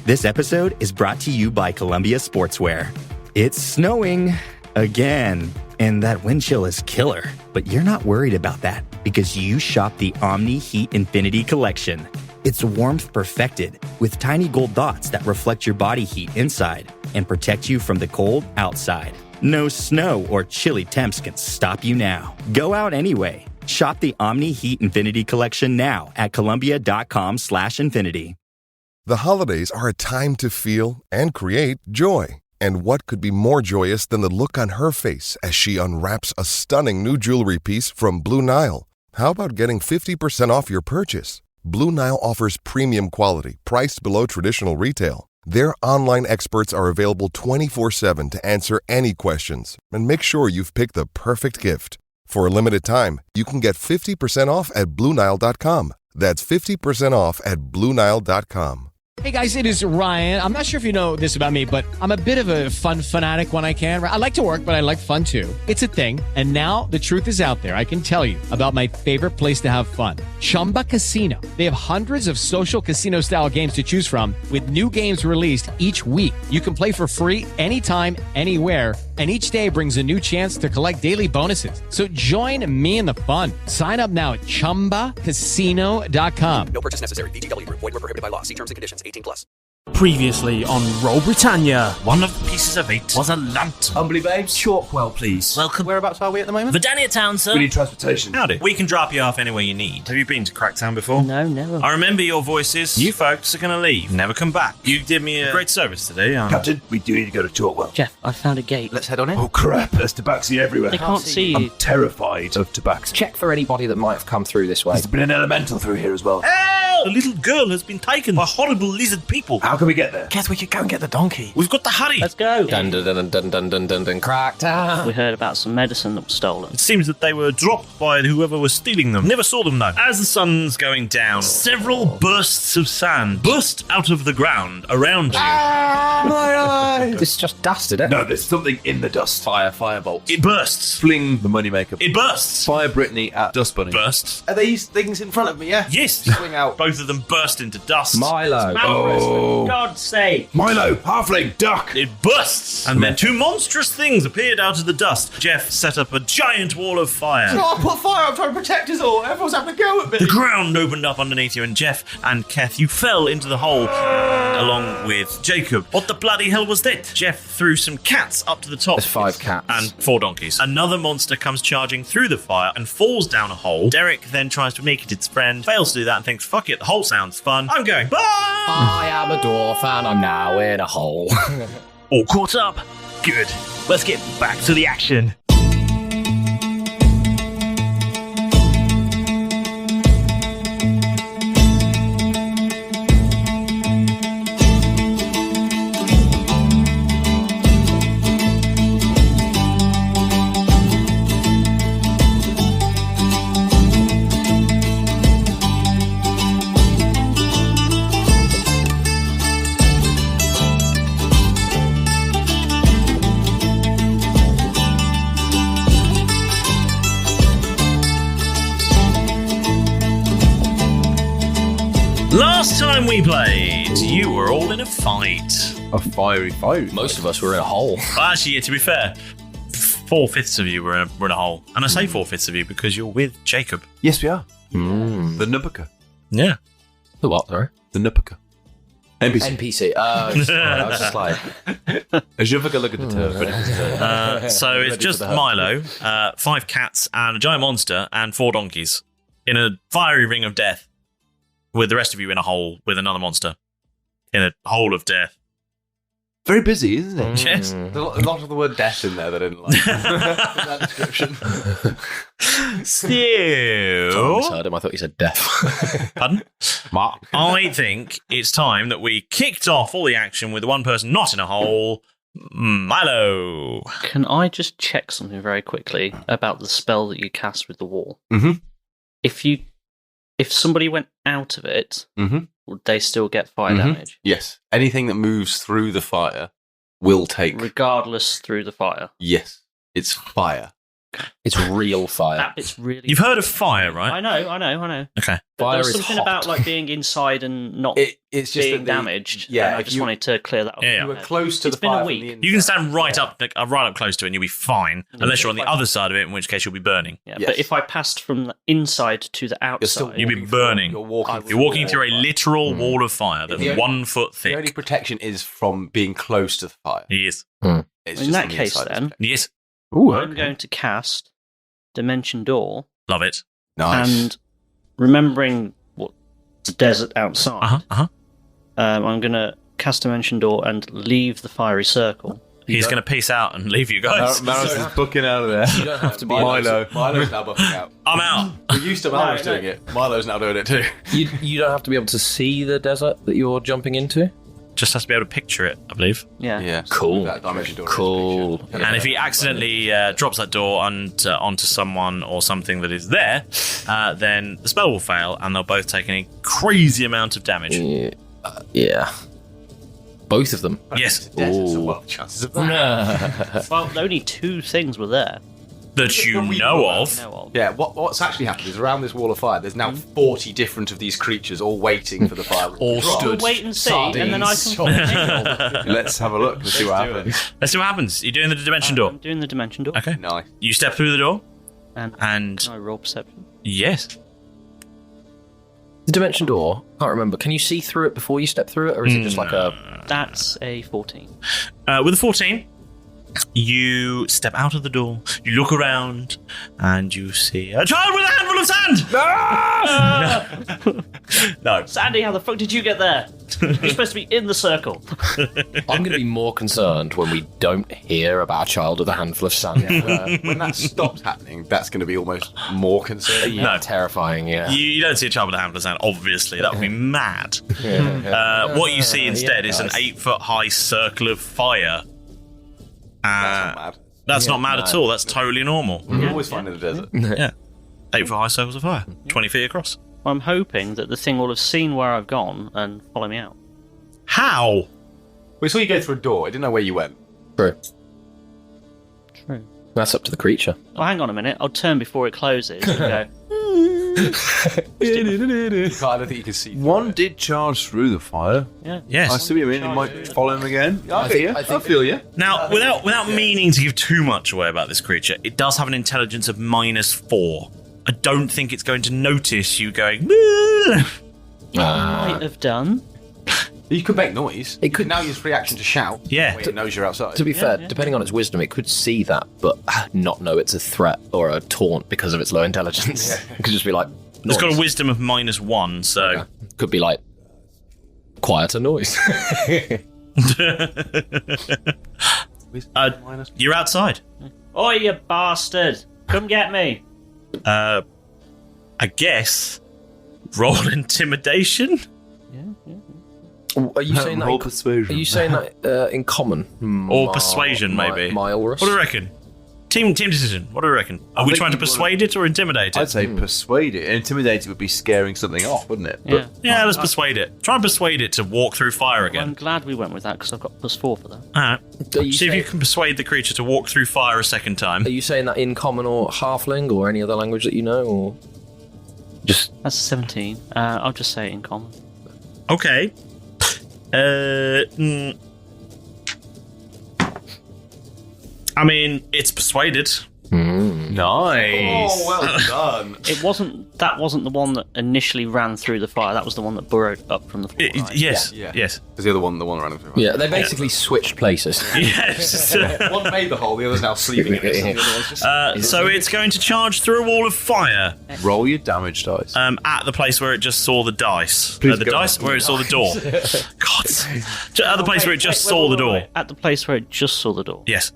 This episode is brought to you by Columbia Sportswear. It's snowing again, and that wind chill is killer. But you're not worried about that because you shop the Omni Heat Infinity Collection. It's warmth perfected with tiny gold dots that reflect your body heat inside and protect you from the cold outside. No snow or chilly temps can stop you now. Go out anyway. Shop the Omni Heat Infinity Collection now at Columbia.com/infinity. The holidays are a time to feel and create joy. And what could be more joyous than the look on her face as she unwraps a stunning new jewelry piece from Blue Nile? How about getting 50% off your purchase? Blue Nile offers premium quality, priced below traditional retail. Their online experts are available 24/7 to answer any questions and make sure you've picked the perfect gift. For a limited time, you can get 50% off at BlueNile.com. That's 50% off at BlueNile.com. Hey guys, it is Ryan. I'm not sure if you know this about me, but I'm a bit of a fun fanatic when I can. I like to work, but I like fun too. It's a thing. And now the truth is out there. I can tell you about my favorite place to have fun. Chumba Casino. They have hundreds of social casino style games to choose from with new games released each week. You can play for free anytime, anywhere. And each day brings a new chance to collect daily bonuses. So join me in the fun. Sign up now at ChumbaCasino.com. No purchase necessary. VGW Group. Void where prohibited by law. See terms and conditions. 18+. Previously on Roll Britannia. One of the pieces of meat was a lantern. Humbly babes, Chalkwell, please. Welcome. Whereabouts are we at the moment? Britannia Town, sir. We need transportation. Howdy. We can drop you off anywhere you need. Have you been to Cracktown before? No, never. I remember your voices. You folks are going to leave. Never come back. You did me a great service today. Captain, we do need to go to Chalkwell. Jeff, I found a gate. Let's head on in. Oh crap, there's tabaxi everywhere. They can't see you. I'm terrified of tabaxi. Check for anybody that might have come through this way. There's been an elemental through here as well. Help! A little girl has been taken by horrible lizard people. How can we get there? Keth, we could go and get the donkey. We've got to hurry. Let's go. Dun dun dun dun dun dun dun dun. Cracktown. We heard about some medicine that was stolen. It seems that they were dropped by whoever was stealing them. Never saw them though. As the sun's going down, several bursts of sand burst out of the ground around you. My eye! This is just dust, isn't it? No, there's something in the dust. Firebolt. It bursts. Fling the moneymaker. It bursts. Fire Brittany at Dust Bunny. Bursts. Are these things in front of me, yeah? Yes. Swing out. Both of them burst into dust. Milo. Oh. For God's sake. Milo, halfling, duck. It bursts, and then two monstrous things appeared out of the dust. Jeff set up a giant wall of fire. Oh, I put fire. I'm trying to protect us all. Everyone's having a go at me. The ground opened up underneath you, and Jeff and Keth, you fell into the hole along with Jacob. What the bloody hell was that? Jeff threw some cats up to the top. There's 5 cats. And 4 donkeys. Another monster comes charging through the fire and falls down a hole. Derek then tries to make it its friend, fails to do that and thinks, fuck it, the hole sounds fun. I'm going, bye! I am a dwarf and I'm now in a hole. All caught up? Good. Let's get back to the action. Last time we played, you were all in a fight. A fiery fight. Most of us were in a hole. Well, actually, yeah, to be fair, 4/5 of you were in a hole. And I say 4/5 of you because you're with Jacob. Yes, we are. The Nupaka. Yeah. The what, sorry? The Nupaka. NPC. NPC. Oh, sorry, I was just like... As you look at the turn. So it's just Milo, 5 cats, and a giant monster, and 4 donkeys in a fiery ring of death, with the rest of you in a hole with another monster in a hole of death. Very busy, isn't it? Yes. There's a lot of the word death in there that I didn't like. That description. Still... I misheard him. I thought you said death. Pardon? Mark. I think it's time that we kicked off all the action with the one person not in a hole, Milo. Can I just check something very quickly about the spell that you cast with the wall? Mm-hmm. If somebody went out of it, would they still get fire damage? Yes. Anything that moves through the fire will take... Regardless through the fire? Yes. It's fire. It's real fire. That bit's really. You've heard of fire, right? I know. Okay. But Fire there was is something hot. about like being inside and not It's just being that damaged. Yeah, and I if just you- wanted to clear that up. Yeah. You were close to It's the been a fire from week. the inside. You can stand right up close to it and you'll be fine, unless you're on the If I- other side of it, in which case you'll be burning. Yeah, Yes. but if I passed from the inside to the outside, You'll be burning. You're walking. You're walking through a literal wall of fire that's The only- 1 foot The only thick. protection is from being close to the fire. Yes. It's in just that from the case, inside. then Yes. I'm going to cast Dimension Door, Love it. Nice. and remembering what the desert outside, I'm going to cast Dimension Door and leave the fiery circle. He's going to peace out and leave you guys. Maros is booking out of there. You don't have to be Milo. Milo's now buffing out. I'm out. We used to Milo's doing it. Milo's now doing it too. You don't have to be able to see the desert that you're jumping into. Just has to be able to picture it, I believe. Yeah. Yeah. Cool. That dimension door. Cool. And if he accidentally drops that door onto someone or something that is there, then the spell will fail and they'll both take a crazy amount of damage. Yeah. Both of them. Yes. So what are the chances of that? Well, only 2 things were there. That you know of. Yeah, what's actually happened is around this wall of fire, there's now 40 different of these creatures all waiting for the fire. All stood. Wait and see, and then I can. Let's have a look and see what happens. Let's see what happens. You're doing the dimension door. I'm doing the Dimension Door. Okay. Nice. You step through the door. And And can I roll perception? yes. The dimension door, can't remember. Can you see through it before you step through it, or is it just like a... That's a 14. With a 14, you step out of the door, you look around, and you see a child with a handful of sand! No. Sandy, how the fuck did you get there? You're supposed to be in the circle. I'm going to be more concerned when we don't hear about a child with a handful of sand. When that stops happening, that's going to be almost more concerning. No. Terrifying, yeah. You don't see a child with a handful of sand, obviously. That would be mad. What you see instead is an 8-foot high circle of fire. That's not mad. That's not mad at all. That's totally normal. You always find in the desert. Yeah. 8-foot high circles of fire, 20 feet across. I'm hoping that the thing will have seen where I've gone and follow me out. How? We saw you go through a door. I didn't know where you went. True. True. That's up to the creature. Well, hang on a minute. I'll turn before it closes and go. I don't think you can see. One did charge through the fire. Yeah. Yes. I see what you mean. You might follow him again. I feel you. Now, without meaning to give too much away about this creature, it does have an intelligence of -4. I don't think it's going to notice you going. Might have done. You could make noise. It could now use free action to shout. Yeah. When it knows you're outside. To be fair, yeah. depending on its wisdom, it could see that, but not know it's a threat or a taunt because of its low intelligence. It could just be like, It's got a noise. wisdom of -1, so. Could be like, quieter noise. You're outside. Oi, you bastard! Come get me! I guess. Roll intimidation? Are you saying that? Roll persuasion. Are you saying that in common? Or persuasion, maybe. Milorus? What do you reckon? Team decision. What do you reckon? Are we think trying to you've persuade it or intimidate it? I'd say persuade it. Intimidate it would be scaring something off, wouldn't it? Yeah. Yeah, let's persuade it. Try and persuade it to walk through fire I'm again. glad we went with that because I've got +4 for that. Alright. Are you See if saying- you can persuade the creature to walk through fire a second time. Are you saying that in common or halfling or any other language that you know, or just That's a 17. I'll just say it in common. Okay. I mean, it's persuaded. Nice. Oh, well done. That wasn't the one that initially ran through the fire. That was the one that burrowed up from the floor. Right? Yes. Yeah. Yes. Because the other one running through. yeah? They basically switched places. Yes. One made the hole, the other's now sleeping in it. And the other one's just... So it's going to charge through a wall of fire Roll your damage dice. at the place where it just saw the dice. Please The go dice on. where it saw the door. God. At the place where it just saw the door. At the place where it just saw the door. Yes.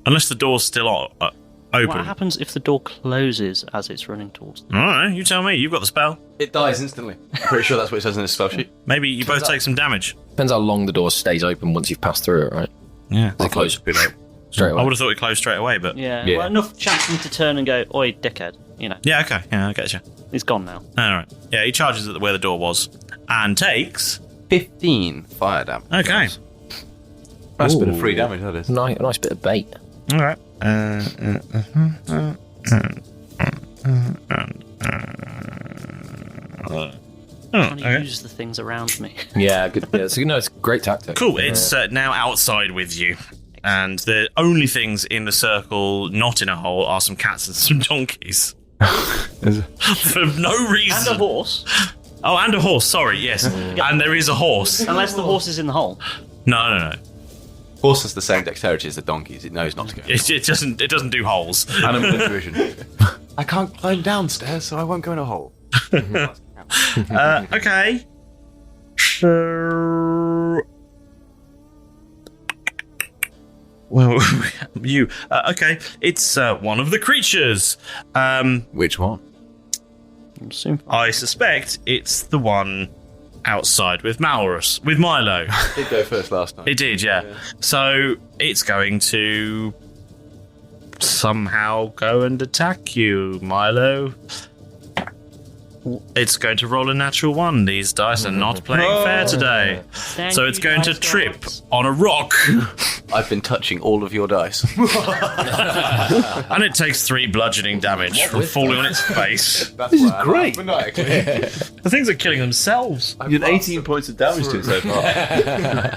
Unless the door's still open. What happens if the door closes as it's running towards them? All right, you tell me. You've got the spell. It dies instantly. I'm pretty sure that's what it says in the spell sheet. Maybe you both take some damage. Depends how long the door stays open once you've passed through it, right? Yeah. Does it close straight I away? would have thought it closed straight away, but Yeah. Yeah. Well, enough chance for me to turn and go, oi, dickhead. You know, yeah, okay, yeah, I get you. he's gone now. All right, yeah, he charges at where the door was and takes. 15 fire damage. Okay, That's a bit of Ooh. free damage, that is. A nice bit of bait. All right. Trying to use the things around me. Yeah, good. Yeah, it's a great tactic. Cool. It's now outside with you. And the only things in the circle not in a hole are some cats and some donkeys. For no reason. And a horse. Oh, and a horse, sorry, yes. And there is a horse. Unless the horse is in the hole. No. Horse has the same dexterity as the donkeys. It knows not to go. It doesn't do holes. Animal intuition. I can't climb downstairs, so I won't go in a hole. Okay. So... Well, you. Okay, it's one of the creatures. Which one? I suspect it's the one outside with Milo. It did go first last time. It did, yeah. So it's going to somehow go and attack you, Milo. It's going to roll a natural 1. These dice are not playing fair today. So it's going to trip on a rock. I've been touching all of your dice. And it takes 3 bludgeoning damage from falling on its face. This is great. The things are killing themselves. You had 18 points of damage to it so far.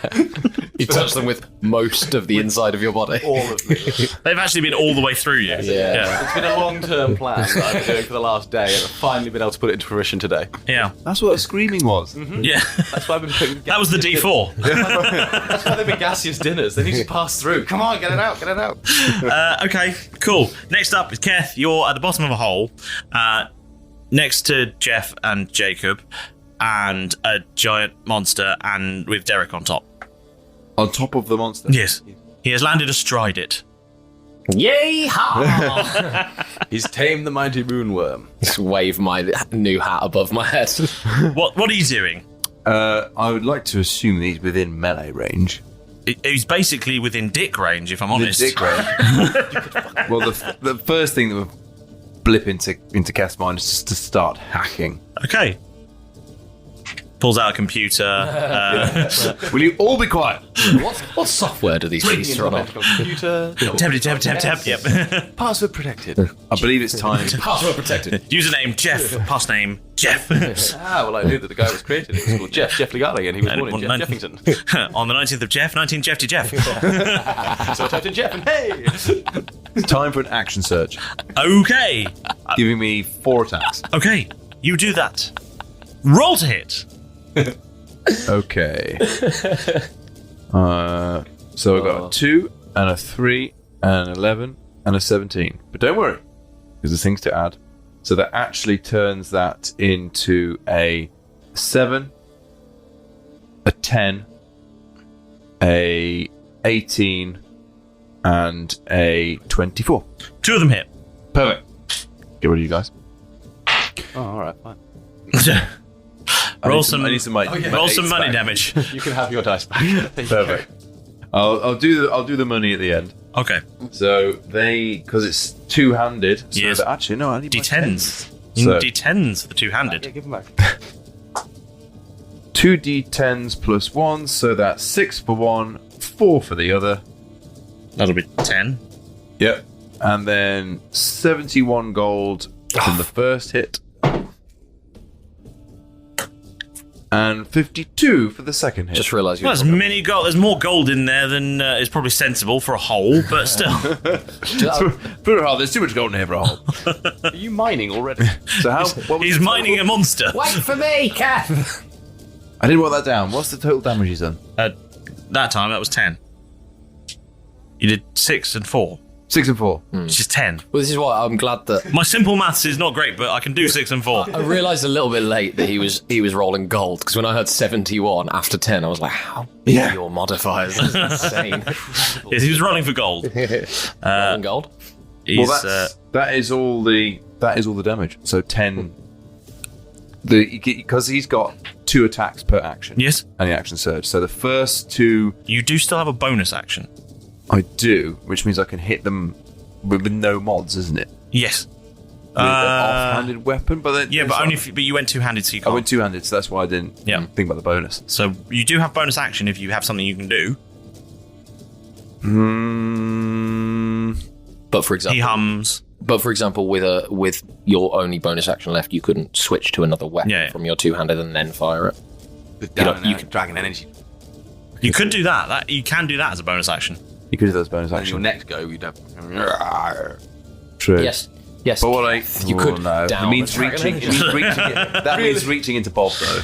You touch them with most of the inside of your body. All of them. They've actually been all the way through you. Yeah. It's been a long-term plan that I've been doing for the last day, and I've finally been able to put it into fruition today. Yeah. That's what a screaming was. Mm-hmm. Yeah. That's why I've been putting... That was the D4. That's why they've been gaseous dinners. They need to pass through. Come on, get it out. Okay, cool. Next up is Keth. You're at the bottom of a hole, next to Jeff and Jacob, and a giant monster, and with Derek on top. On top of the monster? Yes. He has landed astride it. Yay! He's tamed the mighty moonworm. Just wave my new hat above my head. What are you doing? I would like to assume that he's within melee range. He's basically within dick range, if I'm honest. Dick range. Well, the first thing that would blip into Keth's mind is just to start hacking. Okay. Pulls out a computer. Will you all be quiet? What software do these beasts run on? Computer. Tap. Yep. Password protected. I believe it's time. Password protected. Username Jeff. Past name Jeff. Well, I knew that the guy was created. It was called Jeff Legale, and he was born in Jeffington. On the 19th of Jeff, 19 Jeff to Jeff. So I typed in Jeff, and hey! It's time for an action search. Okay. Giving me 4 attacks. Okay. You do that. Roll to hit. Okay. So I've got a 2 and a 3 and an 11 and a 17. But don't worry, because there's things to add. So that actually turns that into a 7, a 10, a 18, and a 24. 2 of them hit. Perfect. Get rid of you guys. Oh, all right, fine. Roll some money damage. You can have your dice back. Perfect. I'll do the money at the end. Okay. So because it's 2-handed. So Yes. Actually, no, I need D10s. So- D10s for the 2-handed. Yeah, give them back. 2 D10s plus 1, so that's 6 for one, 4 for the other. That'll be 10. Yep. And then 71 gold from the first hit. And 52 for the second hit. Just realised Well, there's more gold in there than is probably sensible for a hole, but still. For a hole, there's too much gold in here for a hole. Are you mining already? So He's mining a monster. Wait for me, Keth! I didn't write that down. What's the total damage he's done? That time, that was 10. You did 6 and 4. 6 and 4. Which is 10. Well, this is why I'm glad that My simple maths is not great, but I can do 6 and 4. I realised a little bit late that he was rolling gold, because when I heard 71 after 10, I was like, how big are your modifiers? That's insane. Yes, he was rolling for gold. Rolling gold? Well, that is all the damage. So 10. Because he's got 2 attacks per action. Yes. And the action surge. So the first 2 You do still have a bonus action. I do, which means I can hit them with no mods, isn't it? Yes. With an off-handed weapon, but then Yeah, but only if you went 2-handed, so you I can't. went 2-handed, so that's why I didn't think about the bonus. So you do have bonus action if you have something you can do. But for example, he hums. But for example, with your only bonus action left, you couldn't switch to another weapon from your two-handed and then fire it. You can dragon energy. You could do that. You can do that as a bonus action. You could do those bonus And actions. your next go, you'd have. True. Yes. But what you could no. down It means the dragon reaching. That means reaching into Bob though.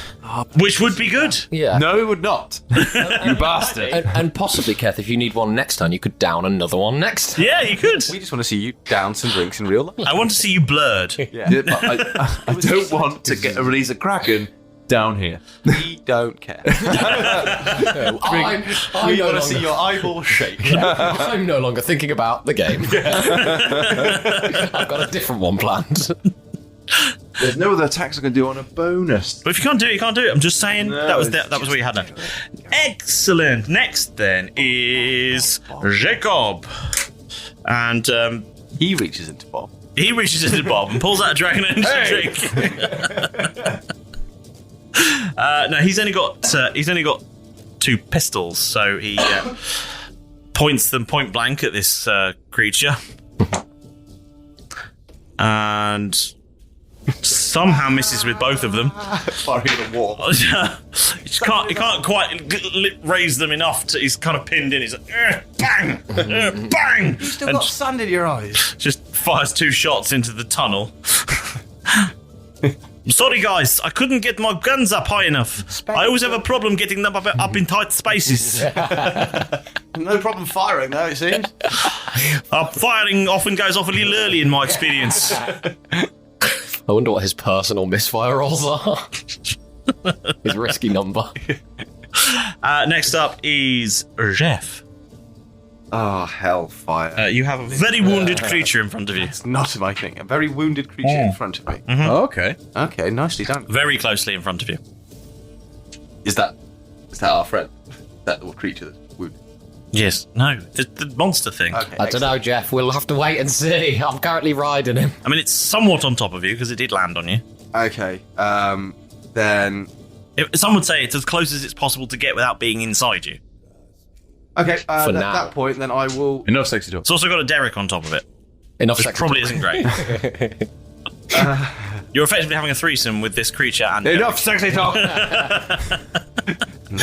Which would be good. Yeah. No, it would not. You bastard. And possibly, Keth, if you need one next time, you could down another one next. Yeah, you could. We just want to see you down some drinks in real life. I want to see you blurred. Yeah. Yeah, but I don't want to get a release a Kraken down here. We don't care. I'm We no want to longer- see your eyeballs shake. I'm no longer thinking about the game. I've got a different one planned. There's no other attacks I can do on a bonus. But if you can't do it, you can't do it. I'm just saying that was what you had now. Excellent. Next then is Jacob. And he reaches into Bob. He reaches into Bob and pulls out a dragon energy drink. No, he's only got 2 pistols, so he points them point blank at this creature, and somehow misses with both of them. Firing the wall. He can't quite raise them enough. He's kind of pinned in. He's like, bang, bang. You've still got sand in your eyes. Just fires 2 shots into the tunnel. I'm sorry, guys. I couldn't get my guns up high enough. I always have a problem getting them up in tight spaces. No problem firing, though, it seems. Firing often goes off a little early in my experience. I wonder what his personal misfire rolls are. His risky number. Next up is Jeff. Oh, hellfire. You have a very wounded creature in front of you. It's not my thing. A very wounded creature in front of me. Mm-hmm. Oh, okay. Okay, nicely done. Very closely in front of you. Is that our friend? Is that the creature that's wounded? Yes. No, the monster thing. Okay, I don't know, Jeff. We'll have to wait and see. I'm currently riding him. I mean, it's somewhat on top of you because it did land on you. Okay, then... Some would say it's as close as it's possible to get without being inside you. Okay, at now. that point, then I will... Enough sexy talk. It's also got a derrick on top of it. Enough Which sex. probably isn't great. You're effectively having a threesome with this creature and... Enough sexy talk. There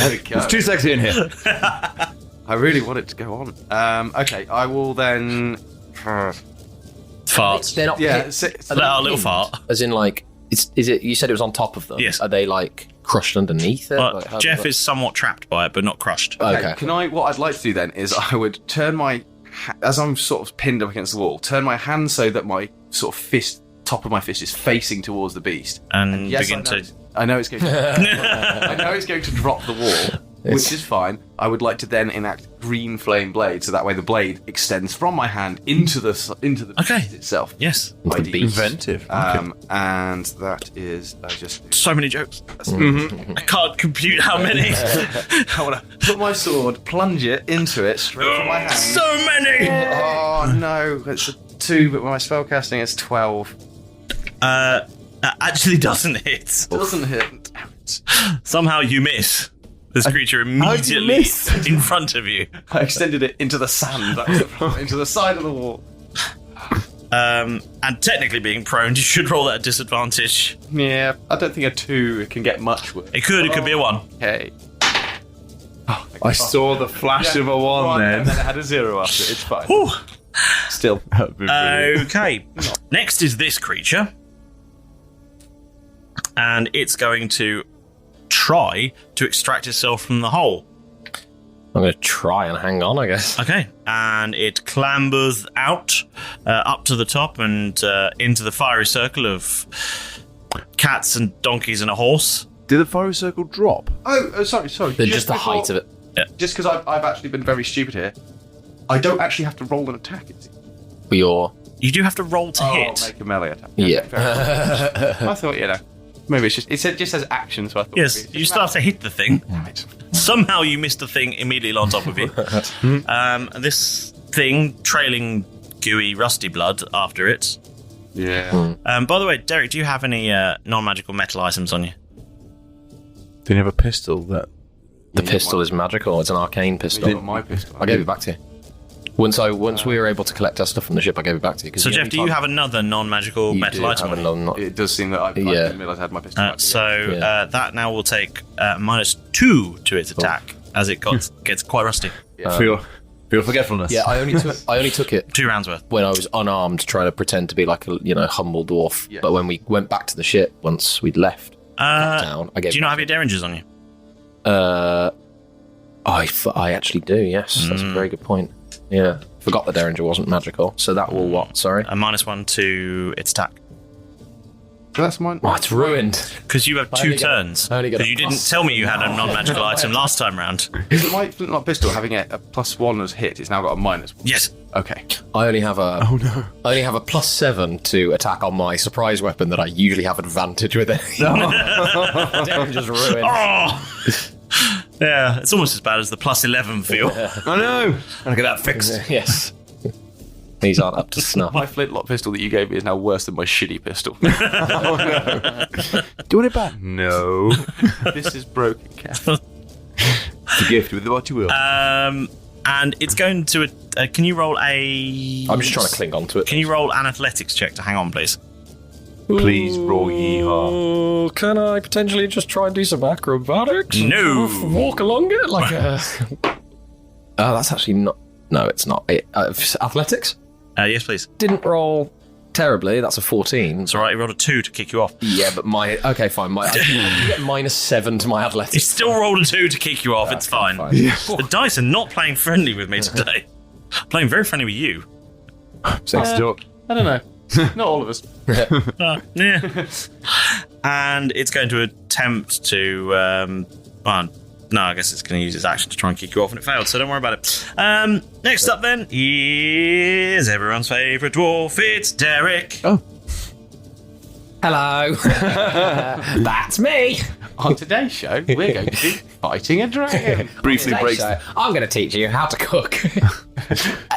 we go. It's too sexy in here. I really want it to go on. Okay, I will then... Farts. They're not. Yeah, hit- A little fart. As in, like, is it? You said it was on top of them. Yes. Are they like crushed underneath it? Well, Like, how Jeff does is somewhat trapped by it, but not crushed. Okay. Can I... What I'd like to do then is I would turn my... As I'm sort of pinned up against the wall, turn my hand so that my sort of fist, top of my fist, is facing towards the beast. And Yes, begin I know, to... I know it's going to... I know it's going to drop the wall, which is fine. I would like to then enact green flame blade, so that way the blade extends from my hand into the Okay. beast itself. Yes. Ideal. Inventive. And that is just... So many jokes. I can't compute how many. I want to put my sword, plunge it into it straight from my hand. So many! Oh no, it's a 2, but with my spellcasting it's 12. That actually doesn't hit. Doesn't hit. Damn it. Somehow you miss. This creature immediately in front of you. I extended it into the sand, that was the problem, into the side of the wall. And technically being prone, you should roll at a disadvantage. Yeah, I don't think a 2 can get much worse. It could be a 1. Okay. I saw the flash of a 1 And then. then it had a 0 after it. It's fine. Whew. Still. Okay. Next is this creature. And it's going to try to extract itself from the hole. I'm going to try and hang on, I guess. Okay. And it clambers out up to the top and into the fiery circle of cats and donkeys and a horse. Did the fiery circle drop? Oh, sorry. Then just the height of it. Just because I've actually been very stupid here, I don't actually have to roll an attack. For your... You do have to roll to hit. Make a melee attack. Yeah. I thought, maybe it's just... It just says action, so I thought... Yes, you still have to hit the thing. Right. Somehow you missed the thing immediately on top of you. This thing trailing gooey rusty blood after it. Yeah. By the way, Derek, do you have any non-magical metal items on you? Did you have a pistol that... The pistol is magical. It's an arcane pistol. You got my pistol. I gave it back to you. Once we were able to collect our stuff from the ship, I gave it back to you. So, Jeff, do you have another non-magical metal item on you? It does seem that I didn't realise I had my pistol. That now will take -2 to its attack as it gets quite rusty. For your forgetfulness. Yeah, I only took it 2 rounds worth when I was unarmed, trying to pretend to be like a humble dwarf. Yeah. But when we went back to the ship, once we'd left Cracktown, I gave. Do you not have your derringers on you? I actually do. Yes, that's a very good point. Yeah, forgot the derringer wasn't magical, so that will what? Sorry, a -1 to its attack. So that's mine. Oh, it's ruined because you have 2 turns. Because you didn't tell me you had a non-magical item last time round. Is it my flintlock pistol having a +1 as hit? It's now got a -1. Yes. Okay. I only have a. Oh no. I only have a +7 to attack on my surprise weapon that I usually have advantage with it. Deringer's ruined. Oh. Yeah, it's almost as bad as the +11 feel. I know. Gotta get that fixed. Yes. These aren't up to snuff. My flintlock pistol that you gave me is now worse than my shitty pistol. Oh no. Do you want it back? No. This is broken, Keth. It's a gift with what you will. And it's going to. Can you roll a? I'm just trying to cling on to it. Can you roll an athletics check to hang on, please? Please roll yeehaw. Can I potentially just try and do some acrobatics? No. Walk along it like a. Oh, that's actually not. No, it's not. Athletics? Yes, please. Didn't roll terribly. That's a 14. It's alright, you rolled a 2 to kick you off. Yeah, but okay, fine. I get -7 to my athletics. You still rolled a 2 to kick you off. It's fine. Yeah. The dice are not playing friendly with me today. Playing very friendly with you. Sex joke. I don't know. Not all of us. Yeah. And it's going to attempt to. No, I guess it's going to use its action to try and kick you off, and it failed, so don't worry about it. Next up, then, is everyone's favourite dwarf. It's Derek. Oh. Hello. That's me. On today's show, we're going to be fighting a dragon. Briefly breaks. I'm going to teach you how to cook.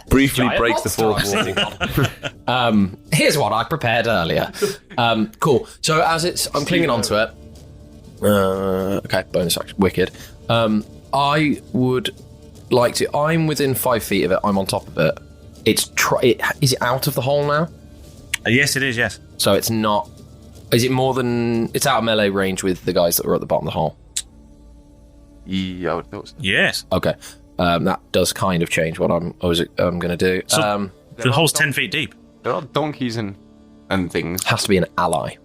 Briefly breaks the fourth wall. Here's what I prepared earlier. Cool. So I'm clinging onto it. Okay, bonus action. Wicked. I would like to. I'm within 5 feet of it. I'm on top of it. Is it out of the hole now? Yes, it is. Yes. So it's not. Is it more than? It's out of melee range with the guys that were at the bottom of the hole. Yeah, I would thought so. Yes. Okay. That does kind of change what I'm going to do. So the hole's 10 feet deep. There are donkeys and things. Has to be an ally.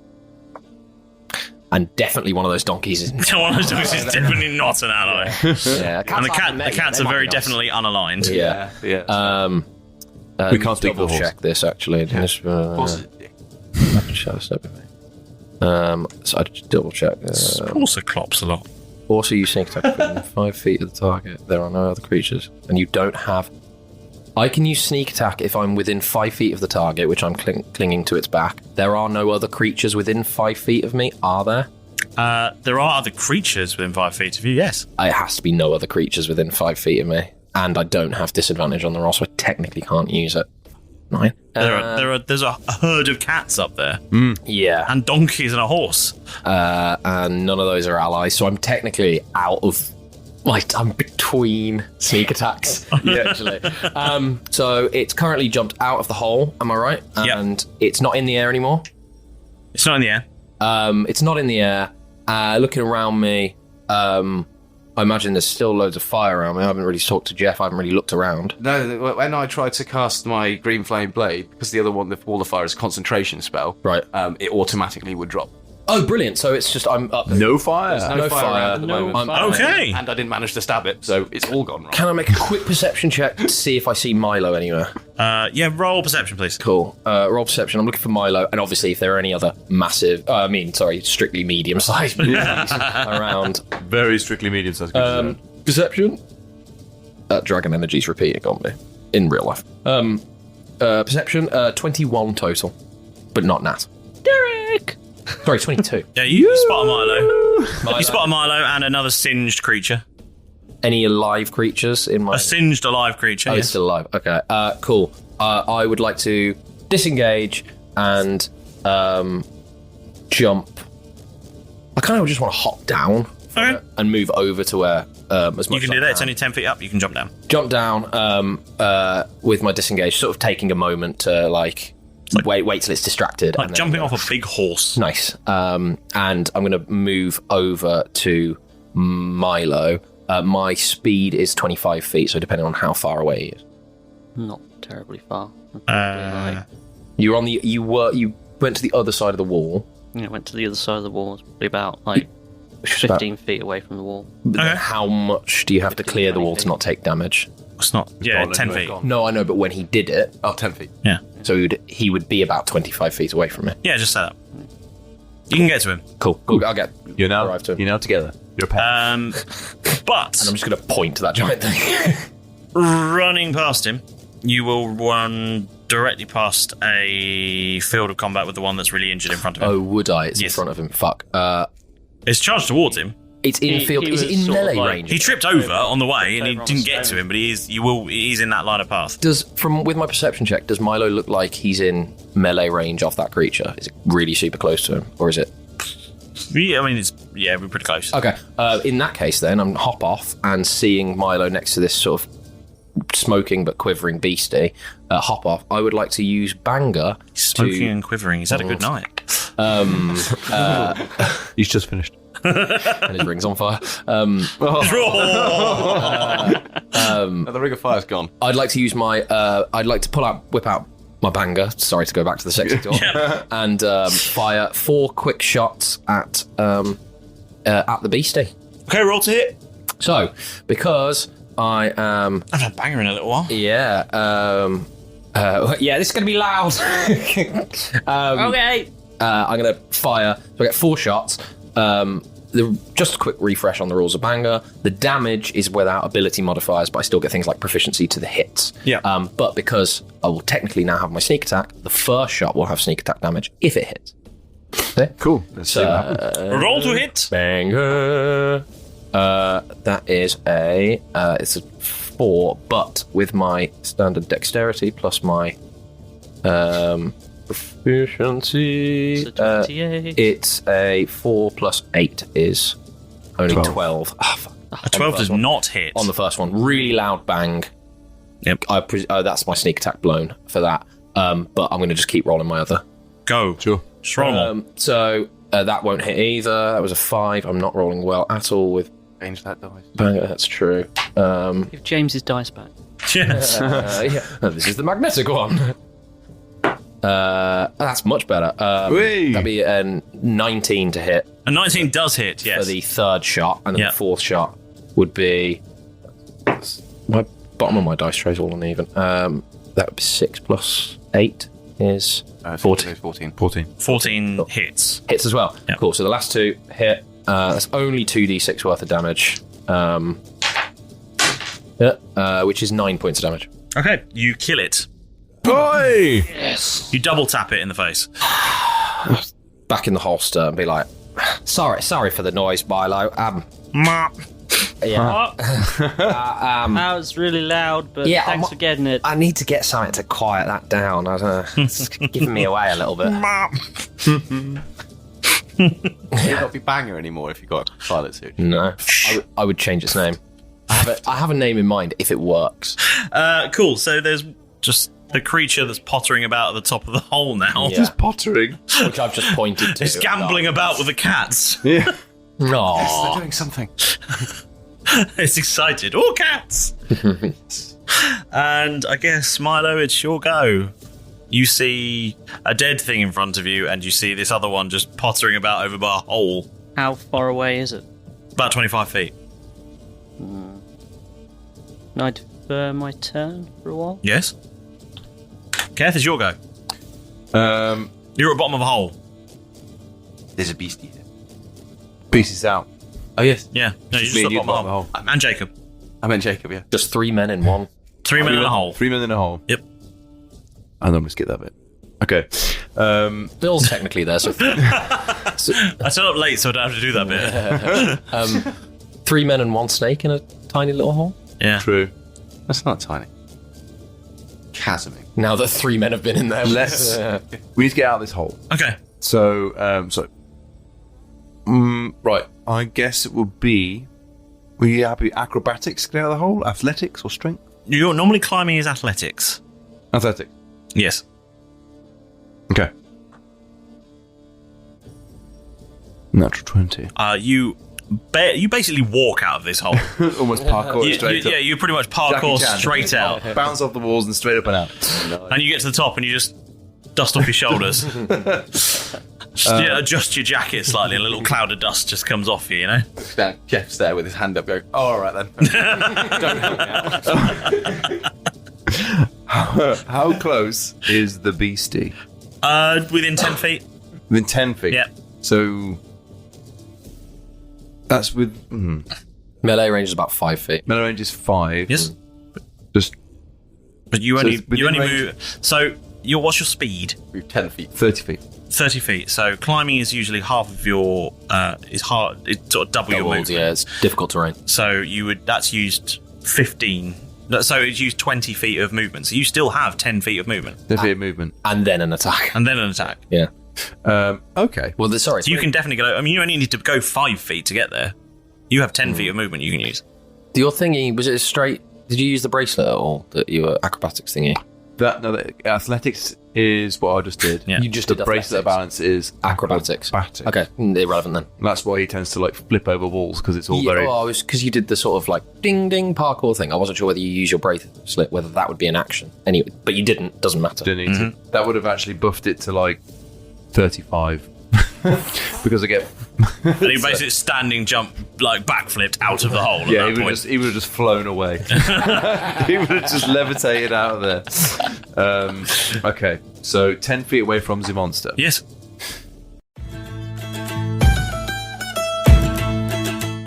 And definitely one of those donkeys is one of those donkeys is definitely not an ally. Yeah, and the cats are very definitely unaligned. Yeah. We can't double check this actually. Yeah. So I just double check. Also clops a lot. Also, you sneak attack within 5 feet of the target. There are no other creatures, and you don't have. I can use sneak attack if I'm within 5 feet of the target, which I'm clinging to its back. There are no other creatures within 5 feet of me, are there? There are other creatures within 5 feet of you, yes. It has to be no other creatures within 5 feet of me. And I don't have disadvantage on the roll, so I technically can't use it. 9. There's a herd of cats up there. Yeah. And donkeys and a horse. And none of those are allies, so I'm technically out of... I'm between sneak attacks, actually. So it's currently jumped out of the hole, am I right? And It's not in the air anymore? It's not in the air. It's not in the air. Looking around me, I imagine there's still loads of fire around me. I haven't really talked to Jeff. I haven't really looked around. No, when I tried to cast my green flame blade, because the other one, the wall of fire, is a concentration spell, right? It automatically would drop. Oh, brilliant. So it's just, I'm up. No fire. There's no fire at the moment. Okay. And I didn't manage to stab it, so it's all gone wrong. Can I make a quick perception check to see if I see Milo anywhere? Yeah, roll perception, please. Cool. Roll perception. I'm looking for Milo, and obviously if there are any other massive, strictly medium-sized around. Very strictly medium-sized. Perception. Dragon energy's repeating on me in real life. Perception. 21 total, but not nat. Derek. Sorry, 22. Yeah, you spot a Milo. You spot a Milo and another singed creature. Any alive creatures in my... A singed alive creature, yes. It's still alive. Okay, cool. I would like to disengage and jump. I kind of just want to hop down and move over to where as much You as can I do that. It's only 10 feet up. You can jump down. Jump down with my disengage, sort of taking a moment to wait till it's distracted. Like jumping off a big horse. Nice. And I'm going to move over to Milo. My speed is 25 feet, so depending on how far away he is. Not terribly far. You went to the other side of the wall. Yeah, went to the other side of the wall. It's probably about 15 feet away from the wall. Okay. How much do you have to clear the wall to not take damage? It's not. Yeah, 10 feet. No, I know, but when he did it... 10 feet. Yeah. So he would be about 25 feet away from it. Yeah, just set up. You can get to him. Cool. I'll get... You're now arrive to him. You're now together. You're a pair. But... And I'm just going to point to that giant thing. Running past him, you will run directly past a field of combat with the one that's really injured in front of him. Oh, would I? It's in front of him. Fuck. It's charged towards him. It's in field. Is it in melee range? He tripped over on the way and he didn't get to him, but he's in that line of path. With my perception check, does Milo look like he's in melee range off that creature? Is it really super close to him, or is it? Yeah, I mean we're pretty close. Okay. In that case, then I'm hop off and seeing Milo next to this sort of smoking but quivering beastie. Hop off. I would like to use Banger. Smoking and quivering. He's had a good night. He's just finished. And his ring's on fire. The ring of fire's gone. I'd like to use my. I'd like to whip out my Banger. Sorry to go back to the sexy door. And fire 4 quick shots at the beastie. Okay, roll to hit. So, because I am. I've had Banger in a little while. Yeah. This is going to be loud. Okay. I'm going to fire. So I get 4 shots. Just a quick refresh on the rules of Banger. The damage is without ability modifiers, but I still get things like proficiency to the hits. Yeah. But because I will technically now have my sneak attack, the first shot will have sneak attack damage if it hits. Okay. Cool. Let's see what happens. Roll to hit. Banger. That is it's a 4, but with my standard dexterity plus my proficiency, So 28. it's a 4 plus 8 is only 12. Fuck. A 12 does not hit. On the first one. Really loud bang. Yep. That's my sneak attack blown for that. But I'm going to just keep rolling my other. Go. Sure. Just roll them all. So that won't hit either. That was a 5. I'm not rolling well at all with Change that dice. Banger. That's true. Give James's dice back. Yes. This is the magnetic one. That's much better. That'd be a 19 to hit. A 19 does hit, yes. For the third shot, and then the fourth shot would be... My bottom of my dice tray is all uneven. That would be 6 plus 8 is 14. 14 hits. Hits as well. Yep. Cool, so the last 2 hit. That's only 2d6 worth of damage. Which is 9 points of damage. Okay, you kill it. Boy! Yes. You double tap it in the face. Back in the holster and be like, sorry for the noise, Milo. Yeah. That was really loud, but thanks for getting it. I need to get something to quiet that down. I don't know. It's giving me away a little bit. You'd not be Banger anymore if you got a pilot suit. No. I would change its name. I have a name in mind if it works. Cool, so there's just the creature that's pottering about at the top of the hole now. Yeah. Just pottering. Which I've just pointed to. It's gambling about with the cats. Yeah. No. Yes, they're doing something. It's excited. Oh, cats! And I guess, Milo, it's your go. You see a dead thing in front of you, and you see this other one just pottering about over by a hole. How far away is it? About 25 feet. Can I defer my turn for a while? Yes. Keth, it's your go. You're at the bottom of a hole. There's a beastie here. Pieces out. Oh, yes. Yeah. No, you're just at the bottom of a hole. And Jacob. I meant Jacob, yeah. Just 3 men in one. 3 men in a hole. 3 men in a hole. Yep. I normally skip that bit. Okay. Bill's technically there, so... I turned up late, so I don't have to do that bit. 3 men and 1 snake in a tiny little hole? Yeah. True. That's not tiny. Chasming. Now that 3 men have been in there. We need to get out of this hole. Okay. So, right. I guess it will be Were you happy acrobatics to get out of the hole? Athletics or strength? Normally climbing is athletics. Athletics. Yes. Okay. Natural 20. You basically walk out of this hole. Almost parkour straight up. Yeah, you pretty much parkour straight out. Bounce off the walls and straight up and out. And you get to the top and you just dust off your shoulders. Adjust your jacket slightly and a little cloud of dust just comes off you, Keth's there with his hand up going, oh, all right then. Don't help me out. How close is the beastie? Within 10 feet. Within 10 feet? Yeah. So that's with... Melee range is about 5 feet. Melee range is 5. Yes. But you only move... So, what's your speed? Move 10 feet. 30 feet. 30 feet. So climbing is usually half of your... is hard. It's sort of double your movement. Yeah, it's difficult terrain. So that's used 15... So it's used 20 feet of movement. So you still have 10 feet of movement. 10 feet of movement. And then an attack. Yeah. Okay. Well, sorry. So you can definitely go... I mean, you only need to go 5 feet to get there. You have 10 feet of movement you can use. Your thingy, was it straight... Did you use the bracelet at all? Your acrobatics thingy? The athletics is what I just did. Yeah. You just did the bracelet balance is acrobatics. Okay, irrelevant then. That's why he tends to flip over walls because it's all very. Oh, it's because you did the sort of ding ding parkour thing. I wasn't sure whether you use your bracelet, whether that would be an action. Anyway, but you didn't. Doesn't matter. Didn't need to. That would have actually buffed it to 35 because I get. And he basically standing jump backflipped out of the hole. Yeah, he would have just flown away. He would have just levitated out of there. Okay, so 10 feet away from the monster. Yes.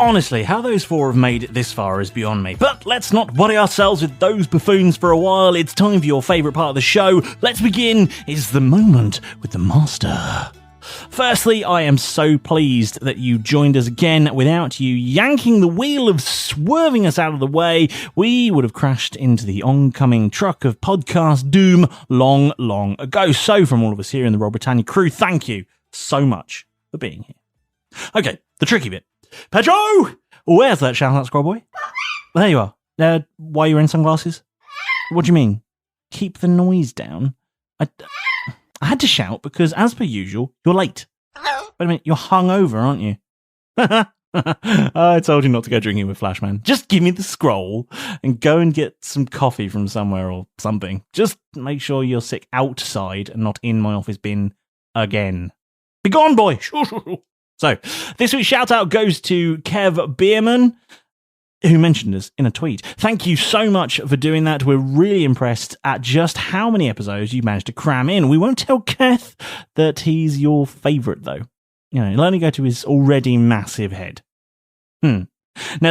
Honestly, how those four have made it this far is beyond me. But let's not worry ourselves with those buffoons for a while. It's time for your favourite part of the show. Let's begin. It's the moment with the master. Firstly, I am so pleased that you joined us again. Without you yanking the wheel of swerving us out of the way, we would have crashed into the oncoming truck of podcast doom long, long ago. So from all of us here in the Roll Britannia crew, thank you so much for being here. Okay, the tricky bit. Pedro! Where's that shout-out squad boy? There you are. Why are you wearing sunglasses? What do you mean? Keep the noise down? I had to shout because, as per usual, you're late. Wait a minute, you're hungover, aren't you? I told you not to go drinking with Flashman. Just give me the scroll and go and get some coffee from somewhere or something. Just make sure you're sick outside and not in my office bin again. Be gone, boy! So, this week's shout-out goes to Kev Bierman, who mentioned us in a tweet. Thank you so much for doing that. We're really impressed at just how many episodes you managed to cram in. We won't tell Keth that he's your favourite, though. He'll only go to his already massive head. Now,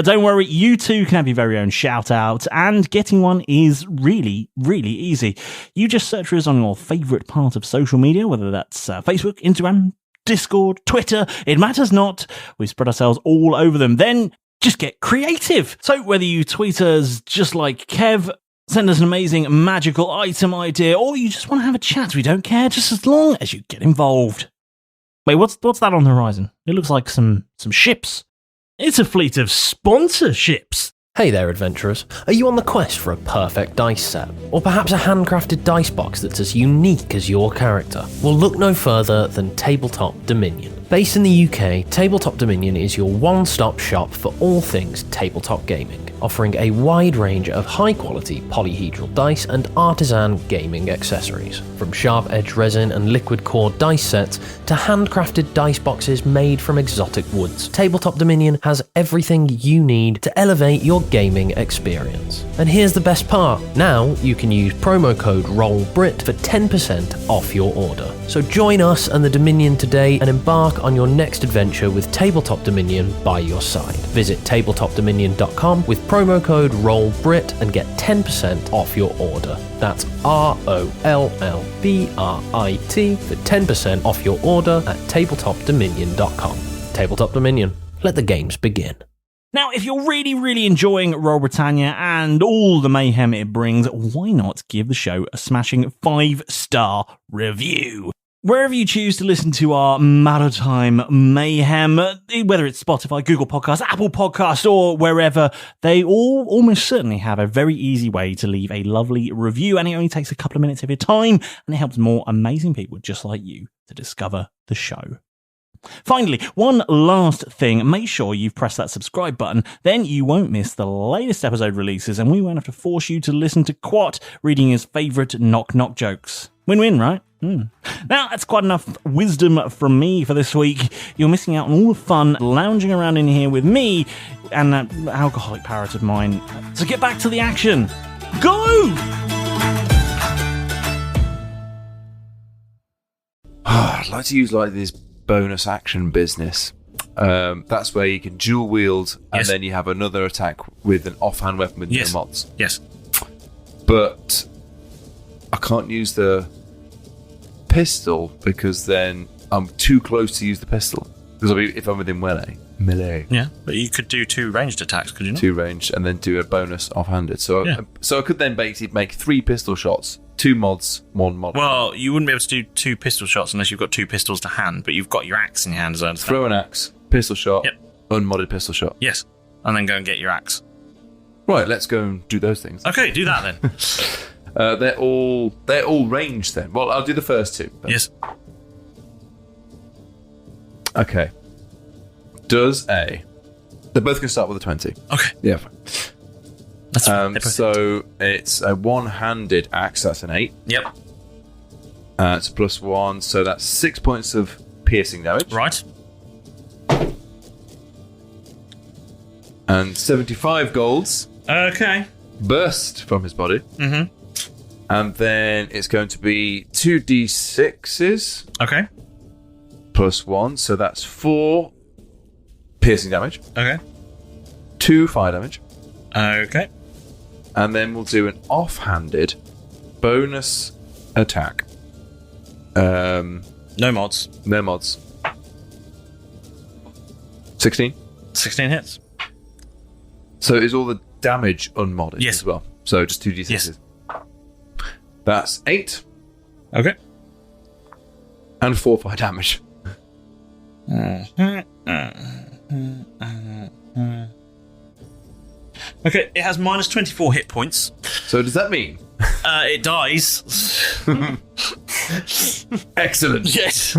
don't worry, you too can have your very own shout-out, and getting one is really, really easy. You just search for us on your favourite part of social media, whether that's Facebook, Instagram, Discord, Twitter, it matters not. We spread ourselves all over them. Then just get creative. So whether you tweet us just like Kev, send us an amazing magical item idea, or you just want to have a chat, we don't care, just as long as you get involved. Wait, what's that on the horizon? It looks like some ships. It's a fleet of sponsorships. Hey there, adventurers. Are you on the quest for a perfect dice set? Or perhaps a handcrafted dice box that's as unique as your character? Well, look no further than Tabletop Dominion. Based in the UK, Tabletop Dominion is your one-stop shop for all things tabletop gaming, offering a wide range of high-quality polyhedral dice and artisan gaming accessories. From sharp-edged resin and liquid core dice sets to handcrafted dice boxes made from exotic woods, Tabletop Dominion has everything you need to elevate your gaming experience. And here's the best part. Now you can use promo code ROLLBRIT for 10% off your order. So join us and the Dominion today and embark on your next adventure with Tabletop Dominion by your side. Visit tabletopdominion.com with promo code ROLLBRIT and get 10% off your order. That's ROLLBRIT for 10% off your order at tabletopdominion.com. Tabletop Dominion. Let the games begin. Now, if you're really, really enjoying Roll Britannia and all the mayhem it brings, why not give the show a smashing 5-star review? Wherever you choose to listen to our maritime mayhem, whether it's Spotify, Google Podcasts, Apple Podcasts, or wherever, they all almost certainly have a very easy way to leave a lovely review, and it only takes a couple of minutes of your time, and it helps more amazing people just like you to discover the show. Finally, one last thing, make sure you've pressed that subscribe button, then you won't miss the latest episode releases, and we won't have to force you to listen to Quat reading his favourite knock-knock jokes. Win-win, right? Now, that's quite enough wisdom from me for this week. You're missing out on all the fun lounging around in here with me and that alcoholic parrot of mine. So get back to the action. Go! I'd like to use like this bonus action business. That's where you can dual wield and then you have another attack with an offhand weapon with no mods. Yes. But I can't use the pistol because then I'm too close to use the pistol. Because if I'm within melee. Yeah, but you could do 2 ranged attacks, could you not? 2 ranged and then do a bonus offhanded. So I could then basically make 3 pistol shots, 2 mods, 1 mod. Well, you wouldn't be able to do 2 pistol shots unless you've got 2 pistols to hand, but you've got your axe in your hand as well. Throw an axe, pistol shot, unmodded pistol shot. Yes, and then go and get your axe. Right, let's go and do those things. Okay, do that then. They're all ranged then. Well, I'll do the first 2. Then. Yes. Okay. They're both going to start with a 20. Okay. Yeah, fine. That's so it's a one-handed axe, that's an 8. Yep. It's +1, so that's 6 points of piercing damage. Right. And 75 golds. Okay. Burst from his body. Mm-hmm. And then it's going to be 2d6s. Okay. +1, so that's 4 piercing damage. Okay. 2 fire damage. Okay. And then we'll do an offhanded bonus attack. No mods. No mods. 16. 16 hits. So is all the damage unmodded as well? So just 2d6s. Yes. That's 8. Okay. And 4 fire damage. Okay, it has minus 24 hit points. So does that mean? It dies. Excellent. Yes.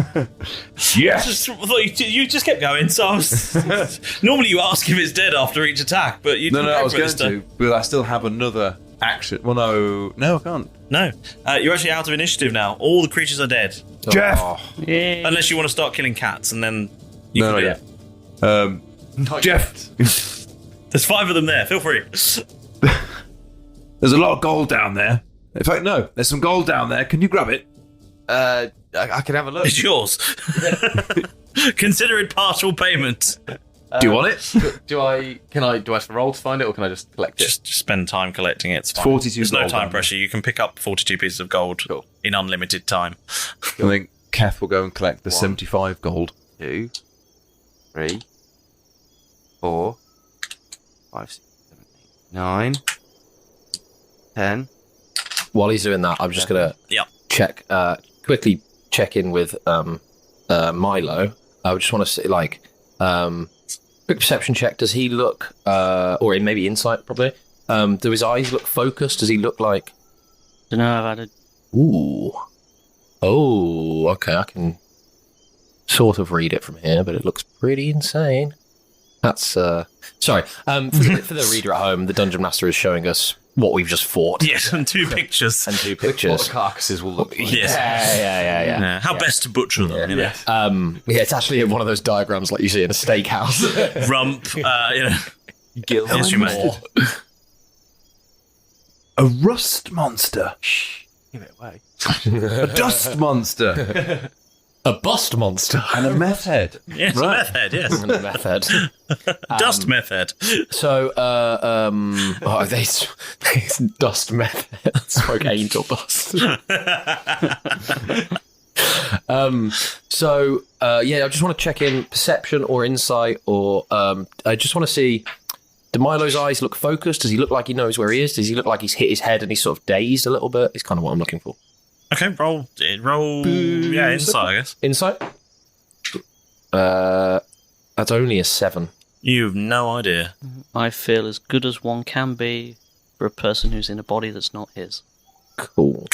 Yes. You just kept going, so I was... Normally you ask if it's dead after each attack, but you didn't. No, I was going to, but I still have another action. Well, no, I can't. No. You're actually out of initiative now. All the creatures are dead. Jeff! Yeah. Unless you want to start killing cats, and then you No, can do not it. Jeff! There's 5 of them there. Feel free. There's a lot of gold down there. In fact, no, there's some gold down there. Can you grab it? I can have a look. It's yours. Consider it partial payment. Do you want it? Do I have to roll to find it, or can I just collect it? Just spend time collecting it. It's fine. 42 There's no gold time down pressure. You can pick up 42 pieces of gold in unlimited time. I think Keth will go and collect the 75 gold. 2, 3, 4, 5, 6, 7, 8, 9, 10. While he's doing that, I'm just gonna quickly check in with Milo. I just want to see, like, quick perception check. Does he look, or maybe insight, probably? Do his eyes look focused? Does he look like? Don't know. I've added. Ooh. Oh, okay. I can sort of read it from here, but it looks pretty insane. That's sorry. For the reader at home, the dungeon master is showing us what we've just fought. Yes, and 2 pictures. And 2 What pictures. the carcasses will look like. Yes. Yeah. How best to butcher them? You know? It's actually one of those diagrams like you see in a steakhouse. Rump. Gills. Yes, you may. A rust monster. Give it away. A dust monster. A bust monster. And a meth head. Yes, meth head, yes. And a meth head. Dust meth head. So, they dust meth head. Smoke angel dust. I just want to check in perception or insight, or I just want to see, do Milo's eyes look focused? Does he look like he knows where he is? Does he look like he's hit his head and he's sort of dazed a little bit? It's kind of what I'm looking for. Okay, roll. Yeah, insight, I guess. Insight? That's only a 7. You've no idea. I feel as good as one can be for a person who's in a body that's not his. Cool.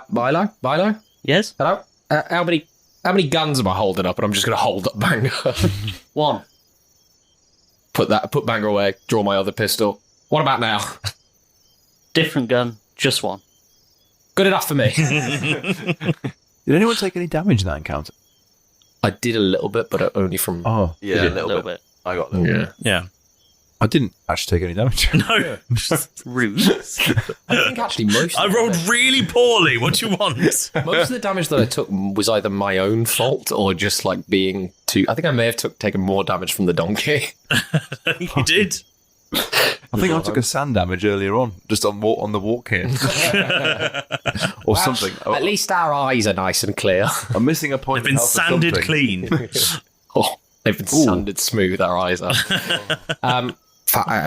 Milo? Yes? Hello? How many guns am I holding up? And I'm just going to hold up Banger. 1. Put Banger away, draw my other pistol. What about now? Different gun, just 1. Good enough for me. Did anyone take any damage in that encounter? I did a little bit, but only from... Oh, Yeah, a little bit. I got that. Yeah. I didn't actually take any damage. No. Rude. I think actually most... I rolled really poorly. What do you want? Most of the damage that I took was either my own fault or just like being too... I think I may have taken more damage from the donkey. You did. I think I took a sand damage earlier on, just on the walk here. Or something. At least our eyes are nice and clear. I'm missing a point. They've been sanded clean. They've been sanded smooth, our eyes are.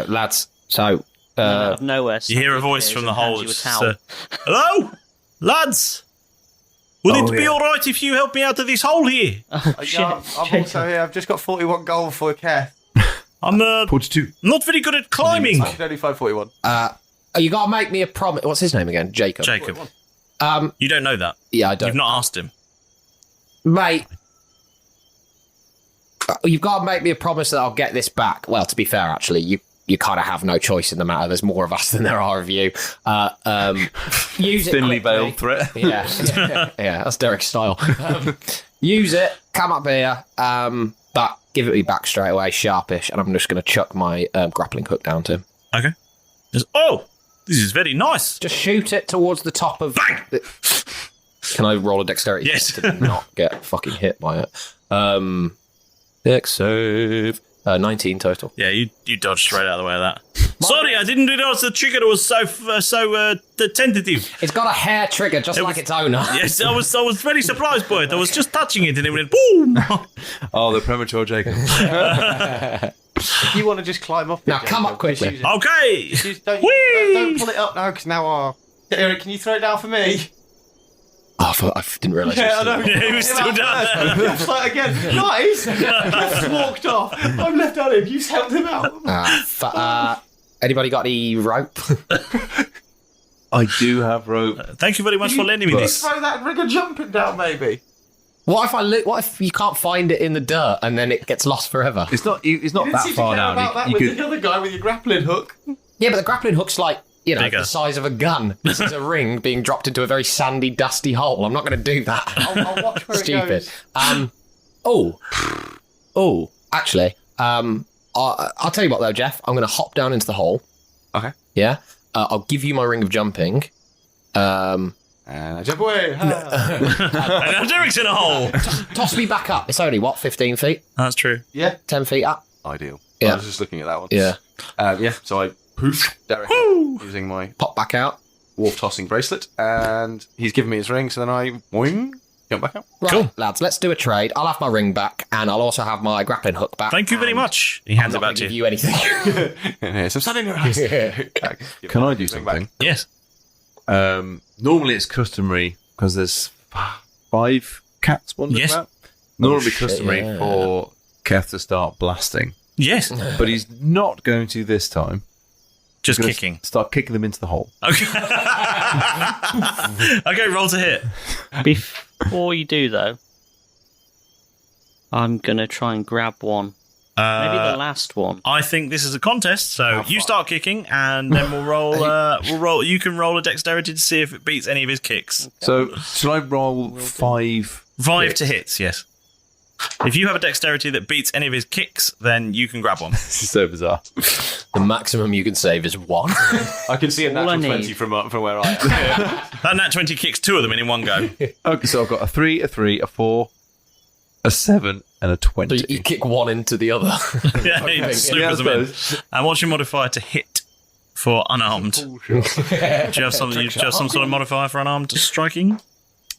Lads, so... Out of nowhere. You hear a voice from the hole. You a towel. Hello? Lads? Would it be all right if you help me out of this hole here? I'm also here. I've just got 41 gold for Keth. I'm 42. not very good at climbing. I can only find 41. You got to make me a promise... What's his name again? Jacob. You don't know that. Yeah, I don't. You've not asked him. Mate, you've got to make me a promise that I'll get this back. Well, to be fair, actually, you kind of have no choice in the matter. There's more of us than there are of you. Use it Thinly quickly. veiled threat. Yeah, that's Derek's style. Use it, come up here, but give it me back straight away, sharpish, and I'm just going to chuck my grappling hook down to him. Okay. This is very nice. Just shoot it towards the top of... Bang! Can I roll a dexterity Yes. check to not get fucking hit by it? Dex save. 19 total. Yeah, you dodged straight out of the way of that. Sorry, I didn't realize the trigger was so tentative. It's got a hair trigger, just like its owner. Yes, I was very surprised by it. I was just touching it and it went boom. Oh, the premature Jacob. If you want to just climb up... Now, come up quickly. Okay. Don't pull it up now, because now Eric, can you throw it down for me? Oh, I didn't realise. Yeah, I know. Yeah, he was still down there. It's like, again, guys, Keth's walked off. I'm left on him. You've helped him out. Anybody got any rope? I do have rope. Thank you very much for lending me this. Throw that rigger jumping down, maybe. What if you can't find it in the dirt and then it gets lost forever? It's not that far down. About that with the other guy with your grappling hook. Yeah, but the grappling hook's like, Bigger. the size of a gun. This is a ring being dropped into a very sandy, dusty hole. I'm not going to do that. I'll watch where Stupid. it goes. Actually, I'll tell you what though, Jeff. I'm going to hop down into the hole. Okay. Yeah. I'll give you my ring of jumping. And I jump away. And now Derek's in a hole. Toss me back up. It's only, 15 feet? That's true. Yeah. 10 feet up? Ideal. Yeah. I was just looking at that one. Yeah. So I poof Derek using my Pop back out. wolf tossing bracelet, and he's given me his ring, so then I boing, jump back out. Right, Cool. lads, let's do a trade. I'll have my ring back, and I'll also have my grappling hook back. Thank you very and much. He hands I'm it not back going to to you. give you anything. Here's some sun in your eyes. Can I do something? Yes. Normally it's customary, because there's 5 cats wandering Yes. about. Normally shit, customary yeah. for Keth to start blasting. Yes. But he's not going to this time. Just He's gonna kicking. Start kicking them into the hole. Okay. Okay, roll to hit. Before you do, though, I'm going to try and grab one. Maybe the last one. I think this is a contest, so you start kicking, and then we'll roll. You can roll a dexterity to see if it beats any of his kicks. So, shall I roll 5? 5 to hits, yes. If you have a dexterity that beats any of his kicks, then you can grab one. This is so bizarre. The maximum you can save is 1. I can see a All I natural need. 20 from where I am. That nat 20 kicks 2 of them in one go. Okay, so I've got a 3, a 3, a 4, a 7, and a 20. So you kick one into the other. Yeah, he supers them in. And what's your modifier to hit for unarmed? Do you have some sort of modifier for unarmed striking?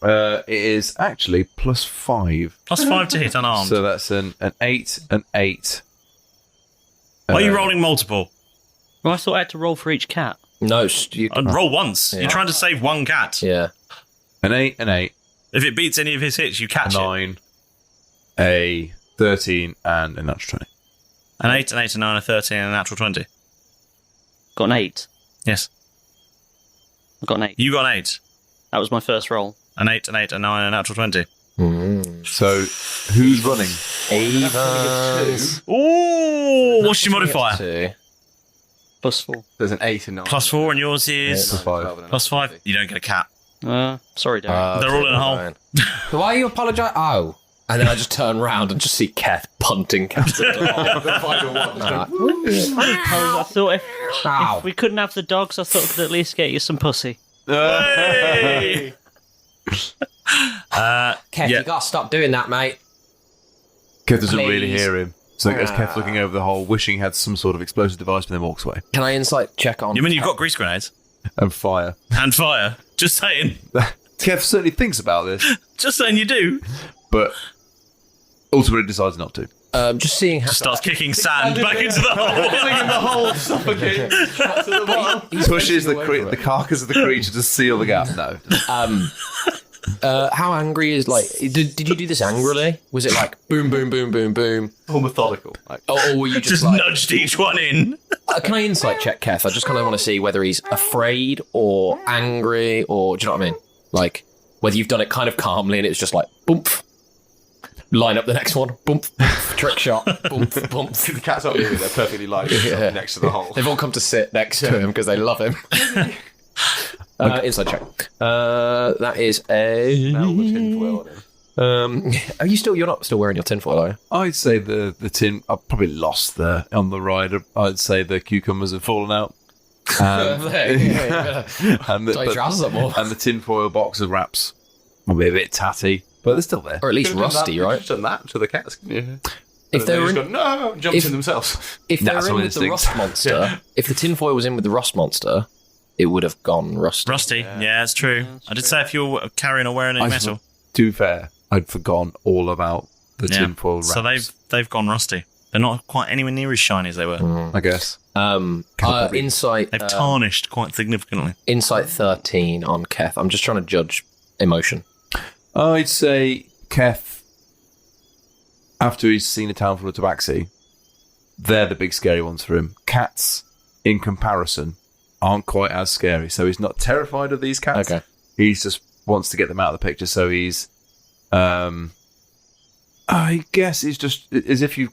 It is actually +5. +5 to hit unarmed. So that's an 8, an 8. Are you rolling multiple? Well, I thought I had to roll for each cat. No, you And roll once. Yeah. You're trying to save one cat. Yeah. An 8, an 8, If it beats any of his hits, you catch a it. 9, a 13, and a natural 20. An 8, an 8, a 9, a 13, and a natural 20. Got an 8. Yes. I got an 8. You got an 8. That was my first roll. An 8, an 8, a 9, and a natural 20. So, who's running? Evans. Ooh, what's your modifier? +4. There's an 8 and 9. +4, and yours is Plus 5. +5. You don't get a cat. Sorry, Darren. They're all in a hole. Why are you apologise? Oh. And then I just turn around and just see Keth punting Keth. I thought if we couldn't have the dogs, I thought we could at least get you some pussy. Hey! Keth, you gotta stop doing that, mate. Keth doesn't really Please. hear him. So as Keth looking over the hole, wishing he had some sort of explosive device, but then walks away. Can I insight check on? You mean you've got grease grenades? And fire. And fire. Just saying. Keth certainly thinks about this, Just saying you do. but ultimately decides not to. Just seeing how. Just starts kicking sand back into the hole. He pushes the carcass of the creature to seal the gap. No. How angry is did you do this angrily? Was it like boom, boom, boom, boom, boom? All methodical. Like, Or were you just, Just like, nudged each one in. Can I insight check Keth? I just kind of want to see whether he's afraid or angry, or do you know what I mean? Like whether you've done it kind of calmly and it's just like boomp. Line up the next one. Boomp, boomp, trick shot. Boomp, boomp. the cat's not moving, they're perfectly lined up next to the hole. They've all come to sit next to him because they love him. Inside check. That is a. Now the tinfoil on him. Are you still? You're not still wearing your tinfoil, are you? I'd say the tin. I've probably lost on the ride. I'd say the cucumbers have fallen out. And Tie your trousers up more. And the tinfoil box of wraps will be a bit tatty, but they're still there. Or at least rusty, right? Just done that to the cats. Yeah. If they were in, no, jumped in themselves. if they were Natural in with the instinct. rust monster, if the tinfoil was in with the rust monster, it would have gone rusty. Rusty. Yeah, it's true. I did say if you're carrying or wearing any metal. To be fair, I'd forgotten all about the tinfoil wraps. So they've gone rusty. They're not quite anywhere near as shiny as they were. I guess. Insight. They've tarnished quite significantly. Insight 13 on Keth. I'm just trying to judge emotion. I'd say Keth, after he's seen a town full of tabaxi, they're the big scary ones for him. Cats, in comparison, aren't quite as scary. So he's not terrified of these cats. Okay. He just wants to get them out of the picture. So he's, I guess it's just as if you've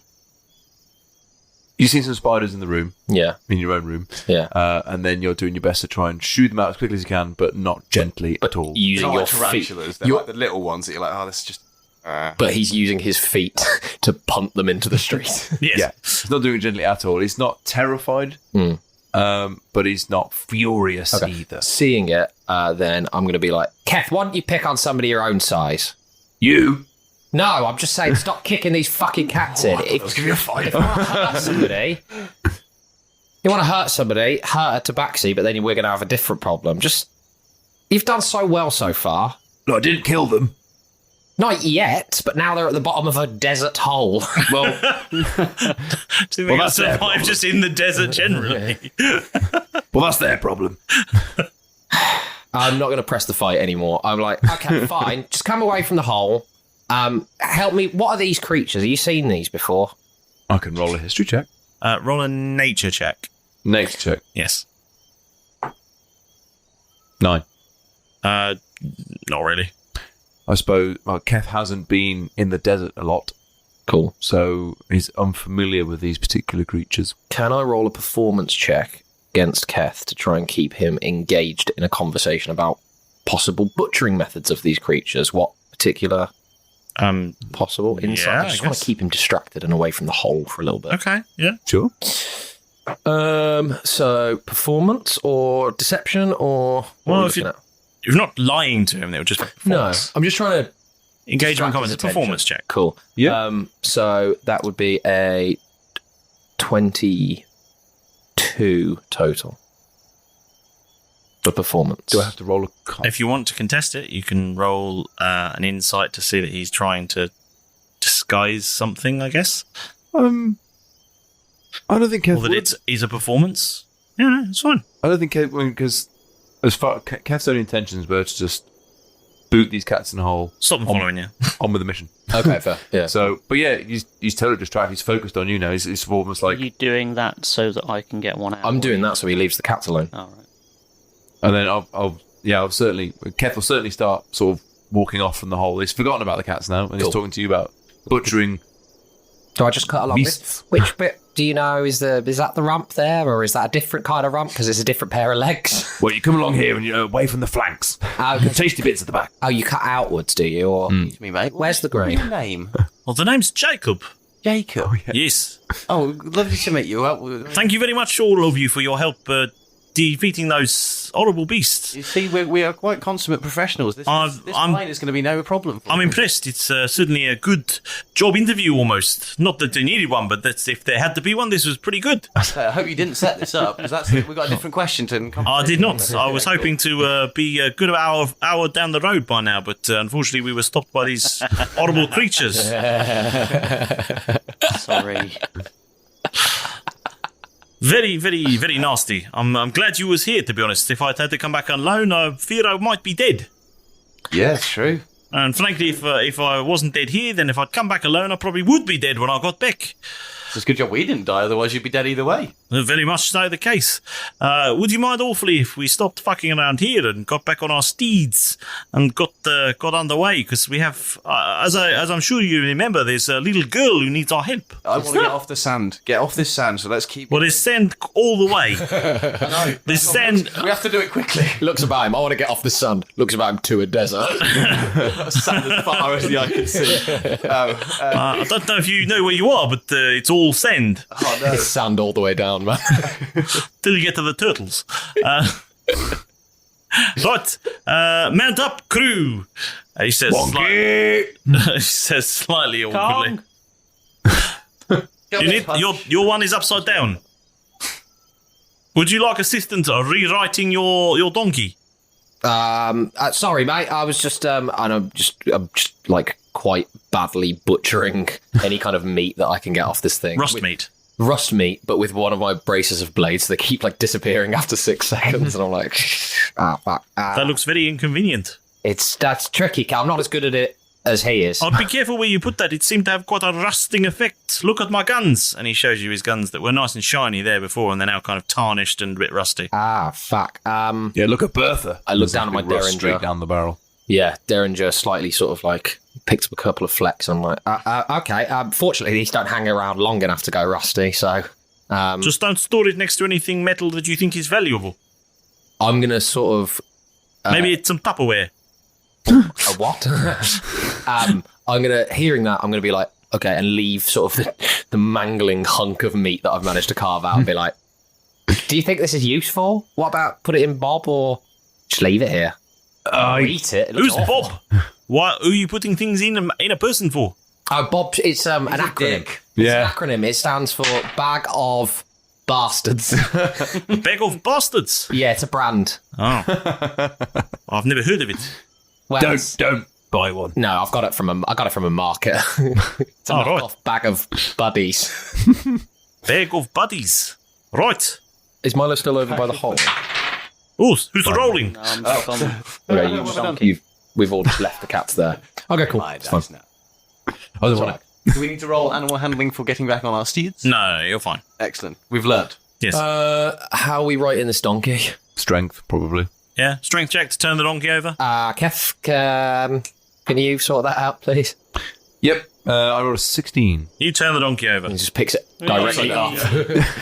seen some spiders in the room. Yeah. In your own room. Yeah. And then you're doing your best to try and shoot them out as quickly as you can, but not gently at all. Using Not your like feet. tarantulas. They're like the little ones that you're like, oh, this is just. But he's using his feet to punt them into the street. Yes. Yeah. He's not doing it gently at all. He's not terrified, but he's not furious either. Seeing it, then I'm going to be like, Keth, why don't you pick on somebody your own size? You? No, I'm just saying, stop kicking these fucking cats in. Let's give you a fight. If you want to hurt somebody, hurt a tabaxi, but then we're going to have a different problem. You've done so well so far. No, I didn't kill them. Not yet, but now they're at the bottom of a desert hole. Well, Do you think I survive just in the desert generally? well, that's their problem. I'm not going to press the fight anymore. I'm like, okay, fine. Just come away from the hole. Help me. What are these creatures? Have you seen these before? I can roll a history check. Roll a nature check. Nature check. Yes. 9. Not really. I suppose Keth hasn't been in the desert a lot. Cool. So he's unfamiliar with these particular creatures. Can I roll a performance check against Keth to try and keep him engaged in a conversation about possible butchering methods of these creatures? What particular possible insight? yeah, I just I want guess. to keep him distracted and away from the hole for a little bit. Okay, yeah. Sure. So performance or deception or what are we If looking at? you're not lying to him, they would just be No, performance. I'm just trying to Engagement distract comments, his attention. performance check. Cool. Yeah. So that would be a 22 total for performance. Do I have to roll a con? If you want to contest it, you can roll an insight to see that he's trying to disguise something, I guess. I don't think Keth Or that would. it's a performance. Yeah, no, it's fine. I don't think because as far Keth's only intentions were to just boot these cats in the hole. Stop them following you. On with the mission. Okay, fair. Yeah. So, but yeah, he's totally distracted. He's focused on you now. He's almost like. Are you doing that so that I can get one out? I'm doing that so he leaves the cats alone. All right. And then I'll certainly. Keth will certainly start sort of walking off from the hole. He's forgotten about the cats now, and he's talking to you about butchering. Do I just cut along beasts. Which bit do you know is that the ramp there, or is that a different kind of ramp because it's a different pair of legs? Well, you come along here and you're away from the flanks. Tasty bits at the back. Oh, you cut outwards, do you? Or Excuse me, mate. Where's the grade? What's your name? Well, the name's Jacob. Jacob. Oh, yeah. Yes. Oh, lovely to meet you. Thank you very much, all of you, for your help defeating those horrible beasts. You see, we are quite consummate professionals. This mine is going to be no problem for I'm you. impressed. It's certainly a good job interview almost. Not that they needed one, but that's, if there had to be one, this was pretty good. I hope you didn't set this up, because we've got a different question to come. I did not. I was hoping to be a good hour down the road by now, but unfortunately we were stopped by these horrible creatures. Sorry. Very, very, very nasty. I'm glad you was here, to be honest. If I'd had to come back on loan, I fear I might be dead. Yeah, it's true. And frankly, if I wasn't dead here, then if I'd come back alone, I probably would be dead when I got back. It's a good job we didn't die, otherwise you'd be dead either way. Very much so the case. Would you mind awfully if we stopped fucking around here and got back on our steeds and got underway? Because we have, as I'm sure you remember, there's a little girl who needs our help. I want to get off the sand. Get off this sand, so let's keep... Well, there's sand all the way. No, There's sand... We have to do it quickly. Looks about him. I want to get off the sand. Looks about him to a desert. Sand as far as the eye can see. I don't know if you know where you are, but it's all sand. Oh, no. It's sand all the way down, man. Till you get to the turtles. Right, mount up, crew. He says, he says slightly awkwardly. Your one is upside down. Would you like assistance rewriting your donkey? Sorry, mate. I was just I'm just like quite badly butchering any kind of meat that I can get off this thing. Rust meat, but with one of my braces of blades that keep like disappearing after 6 seconds, and I'm like, fuck. That looks very inconvenient. That's tricky. I'm not as good at it as he is. I'd be careful where you put that. It seemed to have quite a rusting effect. Look at my guns. And he shows you his guns that were nice and shiny there before, and they're now kind of tarnished and a bit rusty. Fuck. Yeah, look at Bertha. I look down at my Derringer. Straight down the barrel. Yeah, Derringer slightly sort of like picks up a couple of flecks. And I'm like, okay. Fortunately, these don't hang around long enough to go rusty, so... Just don't store it next to anything metal that you think is valuable. I'm going to sort of... Maybe it's some Tupperware. A what? Hearing that, I'm going to be like, okay, and leave sort of the mangling hunk of meat that I've managed to carve out and be like, do you think this is useful? What about put it in Bob or just leave it here? Eat it. Who's Bob? Who are you putting things in a person for? Bob, it's an acronym. It's an acronym. It stands for Bag of Bastards. Bag of Bastards? Yeah, it's a brand. Oh. I've never heard of it. Well, Don't buy one. No, I got it from a market. It's a knockoff bag of buddies. Bag of buddies. Right. Is Milo still over by the hole? Oh, who's rolling? No, I'm back on. We've all just left the cats there. Okay, cool. It's fine. Do we need to roll animal handling for getting back on our steeds? No, you're fine. Excellent. We've learned. Yes. How are we writing this donkey? Strength, probably. Yeah, strength check to turn the donkey over. Keth, can you sort that out, please? Yep. I rolled a 16. You turn the donkey over. He just picks it directly up.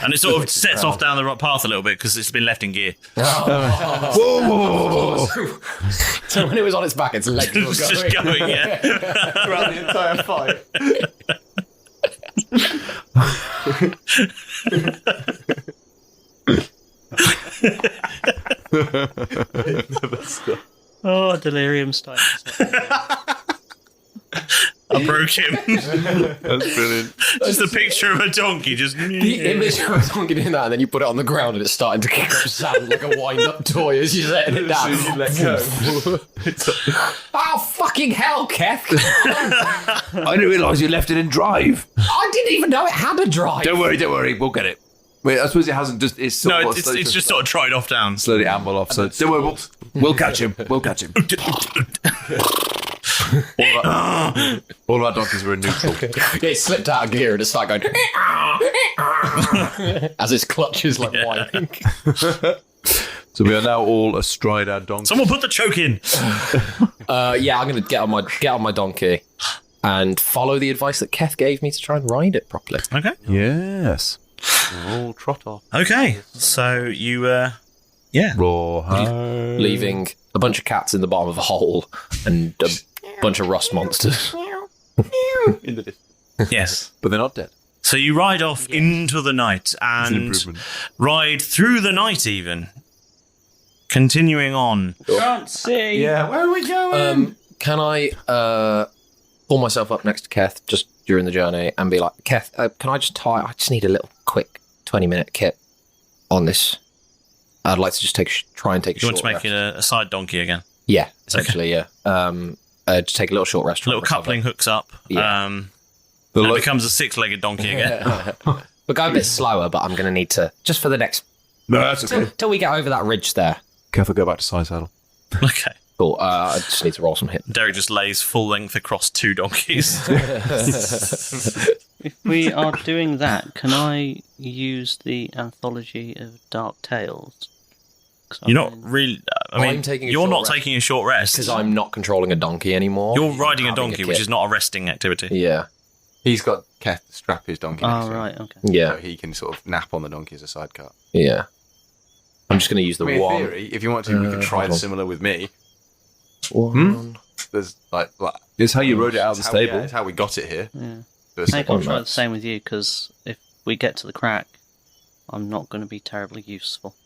And it sort of sets off down the right path a little bit because it's been left in gear. Whoa. So when it was on its back, its legs were going. Just going, yeah. Throughout the entire fight. Oh, delirium style. I broke him. That's brilliant. Just a picture of a donkey. Just The image of a donkey doing that, and then you put it on the ground and it's starting to kick up sand like a wind-up toy as you're letting it down. You let go. Oh, fucking hell, Keth. I didn't realise you left it in drive. I didn't even know it had a drive. Don't worry. We'll get it. Wait, I suppose it hasn't just. It's just sort of tried off down. Slowly amble off. So don't worry, we'll catch him. We'll catch him. All of our donkeys were in neutral. It slipped out of gear and it started going as its clutches like whining. So we are now all astride our donkey. Someone put the choke in. Yeah, I'm going to get on my donkey and follow the advice that Keth gave me to try and ride it properly. Okay. Yes. All trot off. Okay. So you, Roar leaving a bunch of cats in the bottom of a hole and a bunch of rust monsters. In the distance. Yes. But they're not dead. So you ride off into the night and ride through the night even. Continuing on. Can't see. Yeah, where are we going? Can I pull myself up next to Keth just during the journey and be like, Keth, can I just need a little quick 20-minute kip on this. I'd like to just try and take a short rest. You want to make it a side donkey again? Yeah, essentially, yeah. Just take a little short rest. A little coupling hooks up. Yeah. And it becomes a 6-legged donkey again. We'll go a bit slower, but I'm going to need to, just for the next... No, that's okay. Till we get over that ridge there. Keth will go back to side saddle. Okay. Cool. I just need to roll some hit. Derek just lays full length across 2 donkeys. If we are doing that, can I use the anthology of Dark Tales? You're not really... you're not taking a short rest. Because I'm not controlling a donkey anymore. You're riding a donkey, which is not a resting activity. Yeah. He's got Keth to strap his donkey next to him. Right, okay. Yeah. So he can sort of nap on the donkey as a sidecar. Yeah. I'm just going to use the In one. theory, if you want to, we could try similar with me. There's like it's how you rode it out of the stable. It's how we got it here. Yeah. Maybe I'll try the same with you, because if we get to the crack, I'm not going to be terribly useful.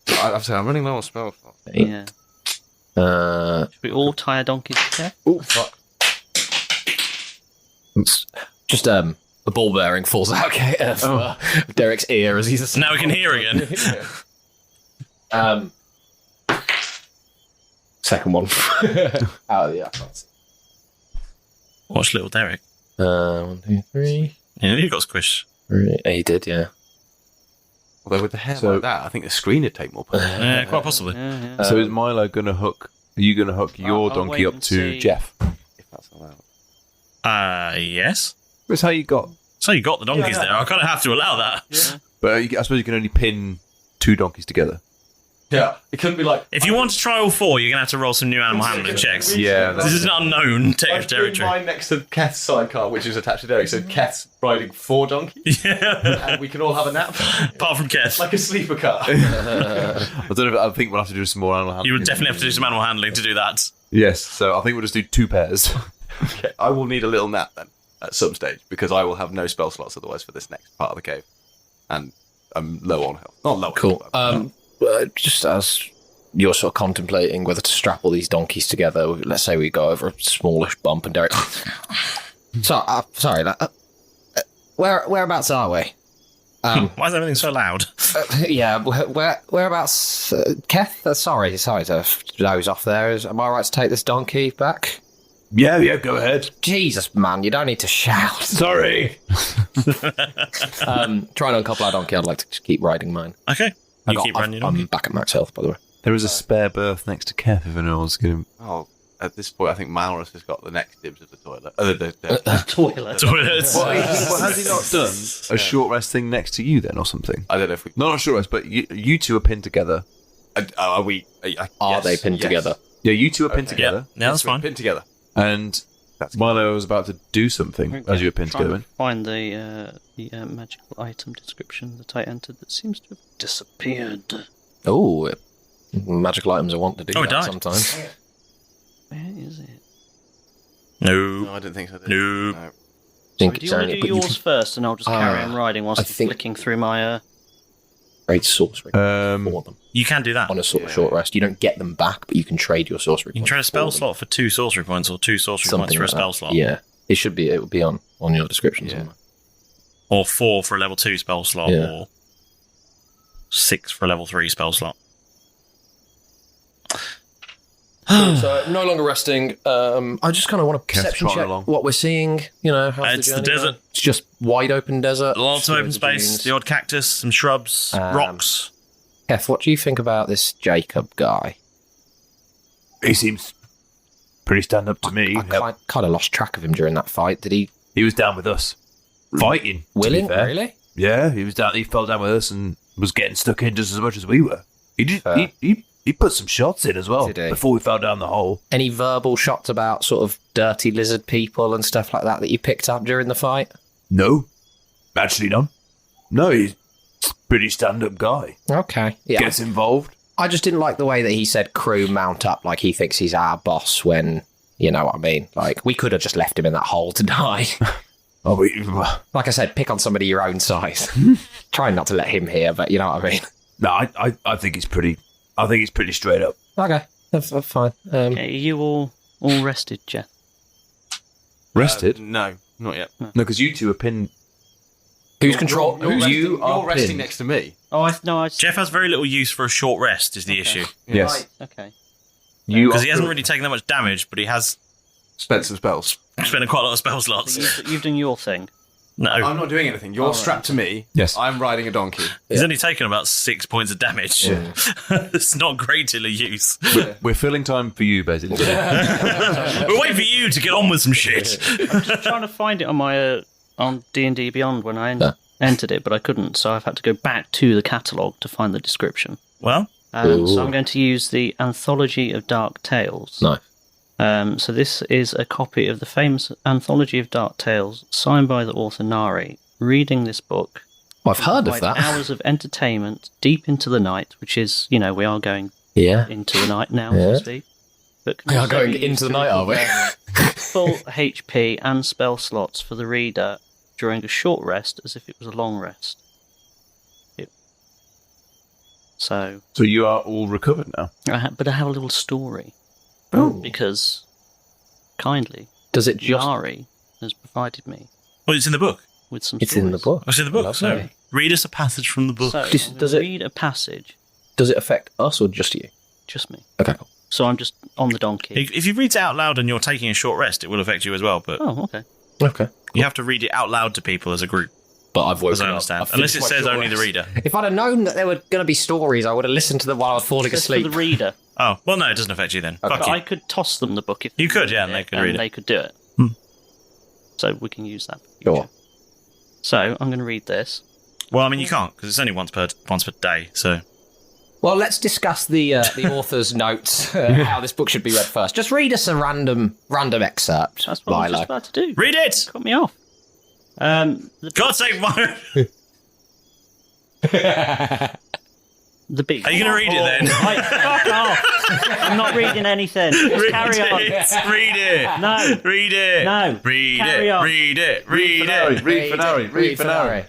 I'm running low on spell slots. Yeah. Should we all tie a donkey to Keth? Oh, fuck. Just the ball bearing falls out of Derek's ear as he's... Now we can hear again. Second one. Out of the air. Watch little Derek. 1, 2, 3. Yeah, he got squished. He did, yeah. Although with the hair like that, I think the screen would take more punch. Yeah, quite possibly. So is Milo going to hook... Are you going to hook your donkey up to Jeff? If that's allowed. Yes. That's how you got... So you got the donkeys there. I kind of have to allow that. Yeah. But I suppose you can only pin 2 donkeys together. Yeah, it couldn't be like... If you want to try all 4, you're going to have to roll some new animal handling checks. Yeah. This is an unknown territory. mine next to Keth's sidecar, which is attached to Derek, so Keth's riding 4 donkeys. Yeah. And we can all have a nap. Apart from Keth. Like a sleeper car. I think we'll have to do some more animal handling. You would definitely have to do some animal handling to do that. Yes, so I think we'll just do 2 pairs. Okay, I will need a little nap then, at some stage, because I will have no spell slots otherwise for this next part of the cave. And I'm low on health. Not low on health. Just as you're sort of contemplating whether to strap all these donkeys together, let's say we go over a smallish bump and Derek... sorry, whereabouts are we? Why is everything so loud? Yeah, whereabouts... Keth? Sorry to doze off there. Am I right to take this donkey back? Yeah, go ahead. Jesus, man, you don't need to shout. Sorry. Trying to uncouple our donkey, I'd like to just keep riding mine. Okay. Keep running your donkey. I'm back at max health, by the way. There is a spare berth next to Keth if anyone's going to... Oh, at this point, I think Malrus has got the next dibs of the toilet. The toilet. Toilets. Well, has he not done a short rest thing next to you then or something? I don't know if we... Not a short rest, but you 2 are pinned together. Are we... Are they pinned together? Yeah, you 2 are pinned together. Yeah, that's fine. Pinned together. And Milo was about to do something as you were pinned together. Find the magical item description that I entered that seems to have disappeared. Oh, magical items I want to do that sometimes. Where is it? No, I don't think so. No. So do you want to do yours first, and I'll just carry on riding whilst I'm flicking through my... Trade sorcery for them. You can do that. On a sort of short rest. You don't get them back, but you can trade your sorcery points. You can trade a spell slot for 2 sorcery points, or 2 sorcery points for a spell slot. Yeah. It would be on your description somewhere. Or 4 for a level 2 spell slot, or 6 for a level 3 spell slot. So no longer resting. I just kind of want to perception check along. what we're seeing. You know, how's It's the the journey desert. going? It's just wide open desert. Lots of open Loads space, dunes. the odd cactus, some shrubs, rocks. Keth, what do you think about this Jacob guy? He seems pretty stand up to me. I kind of lost track of him during that fight. Did he? He was down with us, fighting. Willing? to be fair. Really? Yeah, he was down. He fell down with us and was getting stuck in just as much as we were. He put some shots in as well Did he? before we fell down the hole. Any verbal shots about sort of dirty lizard people and stuff like that you picked up during the fight? No, actually none. No, he's a pretty stand-up guy. Okay. Yeah. Gets involved. I just didn't like the way that he said crew mount up like he thinks he's our boss when, you know what I mean? Like, we could have just left him in that hole to die. Like I said, pick on somebody your own size. Trying not to let him hear, but you know what I mean? No, I think he's pretty. I think he's pretty straight up. Okay, that's fine. Okay, are you all rested, Jeff? Rested? No, not yet. No, because you two are pinned. Who's control? You're resting next to me. Jeff has very little use for a short rest, is the issue. Yes. Right, okay. Because he hasn't really taken that much damage, but he has spent some spells. Spent quite a lot of spell slots. So you've done your thing. No. I'm not doing anything. You're strapped to me. Yes. I'm riding a donkey. He's only taken about 6 points of damage. Yeah. It's not great to use. We're filling time for you, basically. We're waiting for you to get on with some shit. I'm just trying to find it on my on D&D Beyond when I entered it, but I couldn't, so I've had to go back to the catalogue to find the description. Well, so I'm going to use the Anthology of Dark Tales. No. So this is a copy of the famous Anthology of Dark Tales, signed by the author Nari. Reading this book, I've heard of that. Hours of entertainment deep into the night, which is, you know, we are going into the night now, so to speak. But we are going into the night, are we? Full HP and spell slots for the reader during a short rest, as if it was a long rest. So you are all recovered now. But I have a little story. Because kindly, does it just Nari has provided me? Well, it's in the book. With some. It's stories. in the book. It's in the book. So read us a passage from the book. So does it read a passage? Does it affect us or just you? Just me. Okay, cool. So I'm just on the donkey. If you read it out loud and you're taking a short rest, it will affect you as well. But okay. Okay. You have to read it out loud to people as a group. But I've woken as I understand. up. Unless it says only the reader. If I'd have known that there were going to be stories, I would have listened to them while I was falling asleep. For the reader. Oh, well, no, it doesn't affect you then. Okay. Fuck you. I could toss them the book if you could, yeah, and they could read it. They could do it. So we can use that. Sure. So I'm going to read this. Well, I mean, you can't because it's only once per day. So. Well, let's discuss the author's notes. How this book should be read first. Just read us a random excerpt. That's what I was just about to do. Read it. Cut me off. God save Milo. The beast. Are you going to read it then? Fuck off! I'm not reading anything. Just carry on. Read it. No. Read it. No. Read Carry it. on. Read it. Read it. Read Fenari. Read Fenari.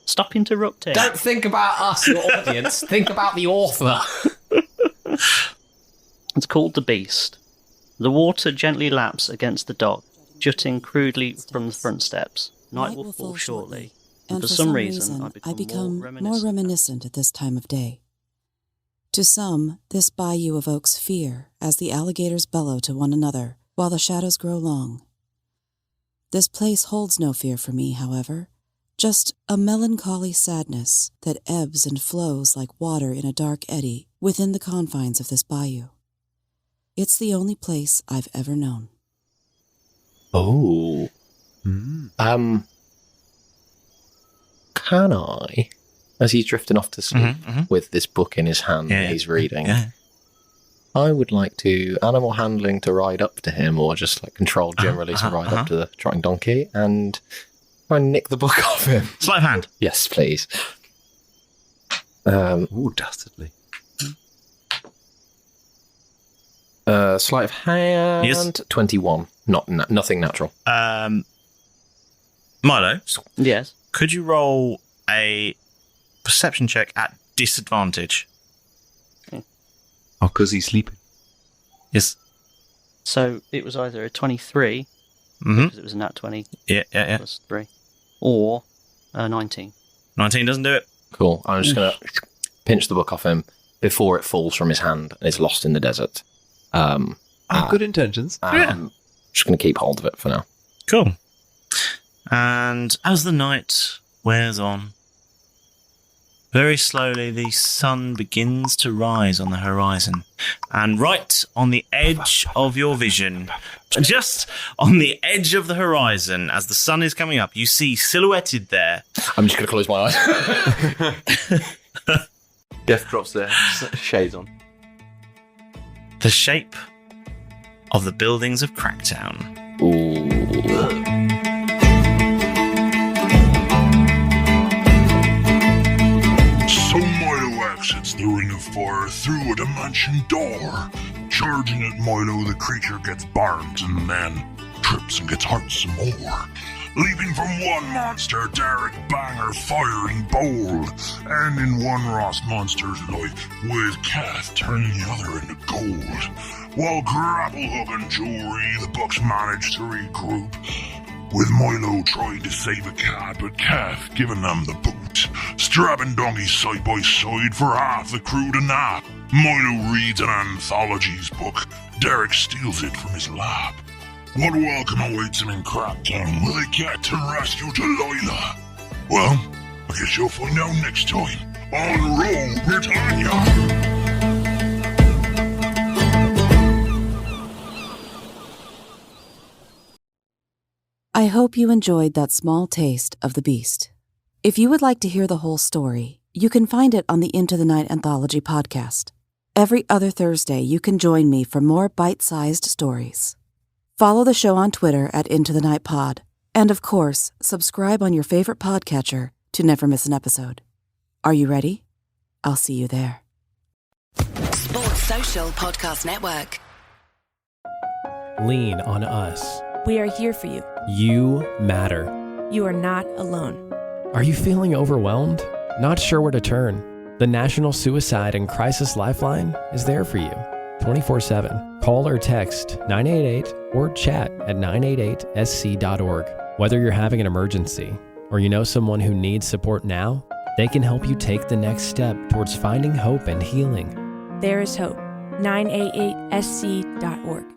Stop interrupting. Don't think about us, your audience. Think about the author. It's called The Beast. The water gently laps against the dock, jutting crudely from the front steps. Night will fall shortly. And for some reason, I become more reminiscent at this time of day. To some, this bayou evokes fear as the alligators bellow to one another while the shadows grow long. This place holds no fear for me, however, just a melancholy sadness that ebbs and flows like water in a dark eddy within the confines of this bayou. It's the only place I've ever known. Oh. Can I, as he's drifting off to sleep with this book in his hand that he's reading, I would like to animal handling to ride up to him, or just like control generally to ride up to the trotting donkey and try and nick the book off him. Sleight of hand. Yes, please. Ooh, dastardly. Sleight of hand. Yes. 21. Nothing natural. Milo. Yes. Could you roll a perception check at disadvantage? Oh, because he's sleeping. Yes. So it was either a 23, because it was a nat 20 plus 3, or a 19. 19 doesn't do it. Cool. I'm just going to pinch the book off him before it falls from his hand and is lost in the desert. Good intentions. Just going to keep hold of it for now. Cool. And as the night wears on, very slowly the sun begins to rise on the horizon. And right on the edge of your vision, just on the edge of the horizon, as the sun is coming up, you see silhouetted there. I'm just going to close my eyes. Death drops their shades on. The shape of the buildings of Cracktown. So Milo exits the ring of fire through a dimension door. Charging at Milo, the creature gets burned and then trips and gets hurt some more. Leaping from one monster, Derek Banger firing bold. And in one Ross monster's life, with Keth turning the other into gold. While grapple hook and jewelry, the Bucks manage to regroup. With Milo trying to save a cat, but Keth giving them the boot. Strapping donkeys side by side for half the crew to nap. Milo reads an anthologies book. Derek steals it from his lap. What welcome awaits him in Cracktown? Will they get to rescue Delilah? Well, I guess you'll find out next time on Roll Britannia. I hope you enjoyed that small taste of the beast. If you would like to hear the whole story, you can find it on the Into the Night Anthology podcast. Every other Thursday, you can join me for more bite-sized stories. Follow the show on Twitter at Into the Night Pod. And of course, subscribe on your favorite podcatcher to never miss an episode. Are you ready? I'll see you there. Sports Social Podcast Network. Lean on us. We are here for you. You matter. You are not alone. Are you feeling overwhelmed? Not sure where to turn? The National Suicide and Crisis Lifeline is there for you 24/7. Call or text 988 or chat at 988sc.org. Whether you're having an emergency or you know someone who needs support now, they can help you take the next step towards finding hope and healing. There is hope. 988sc.org.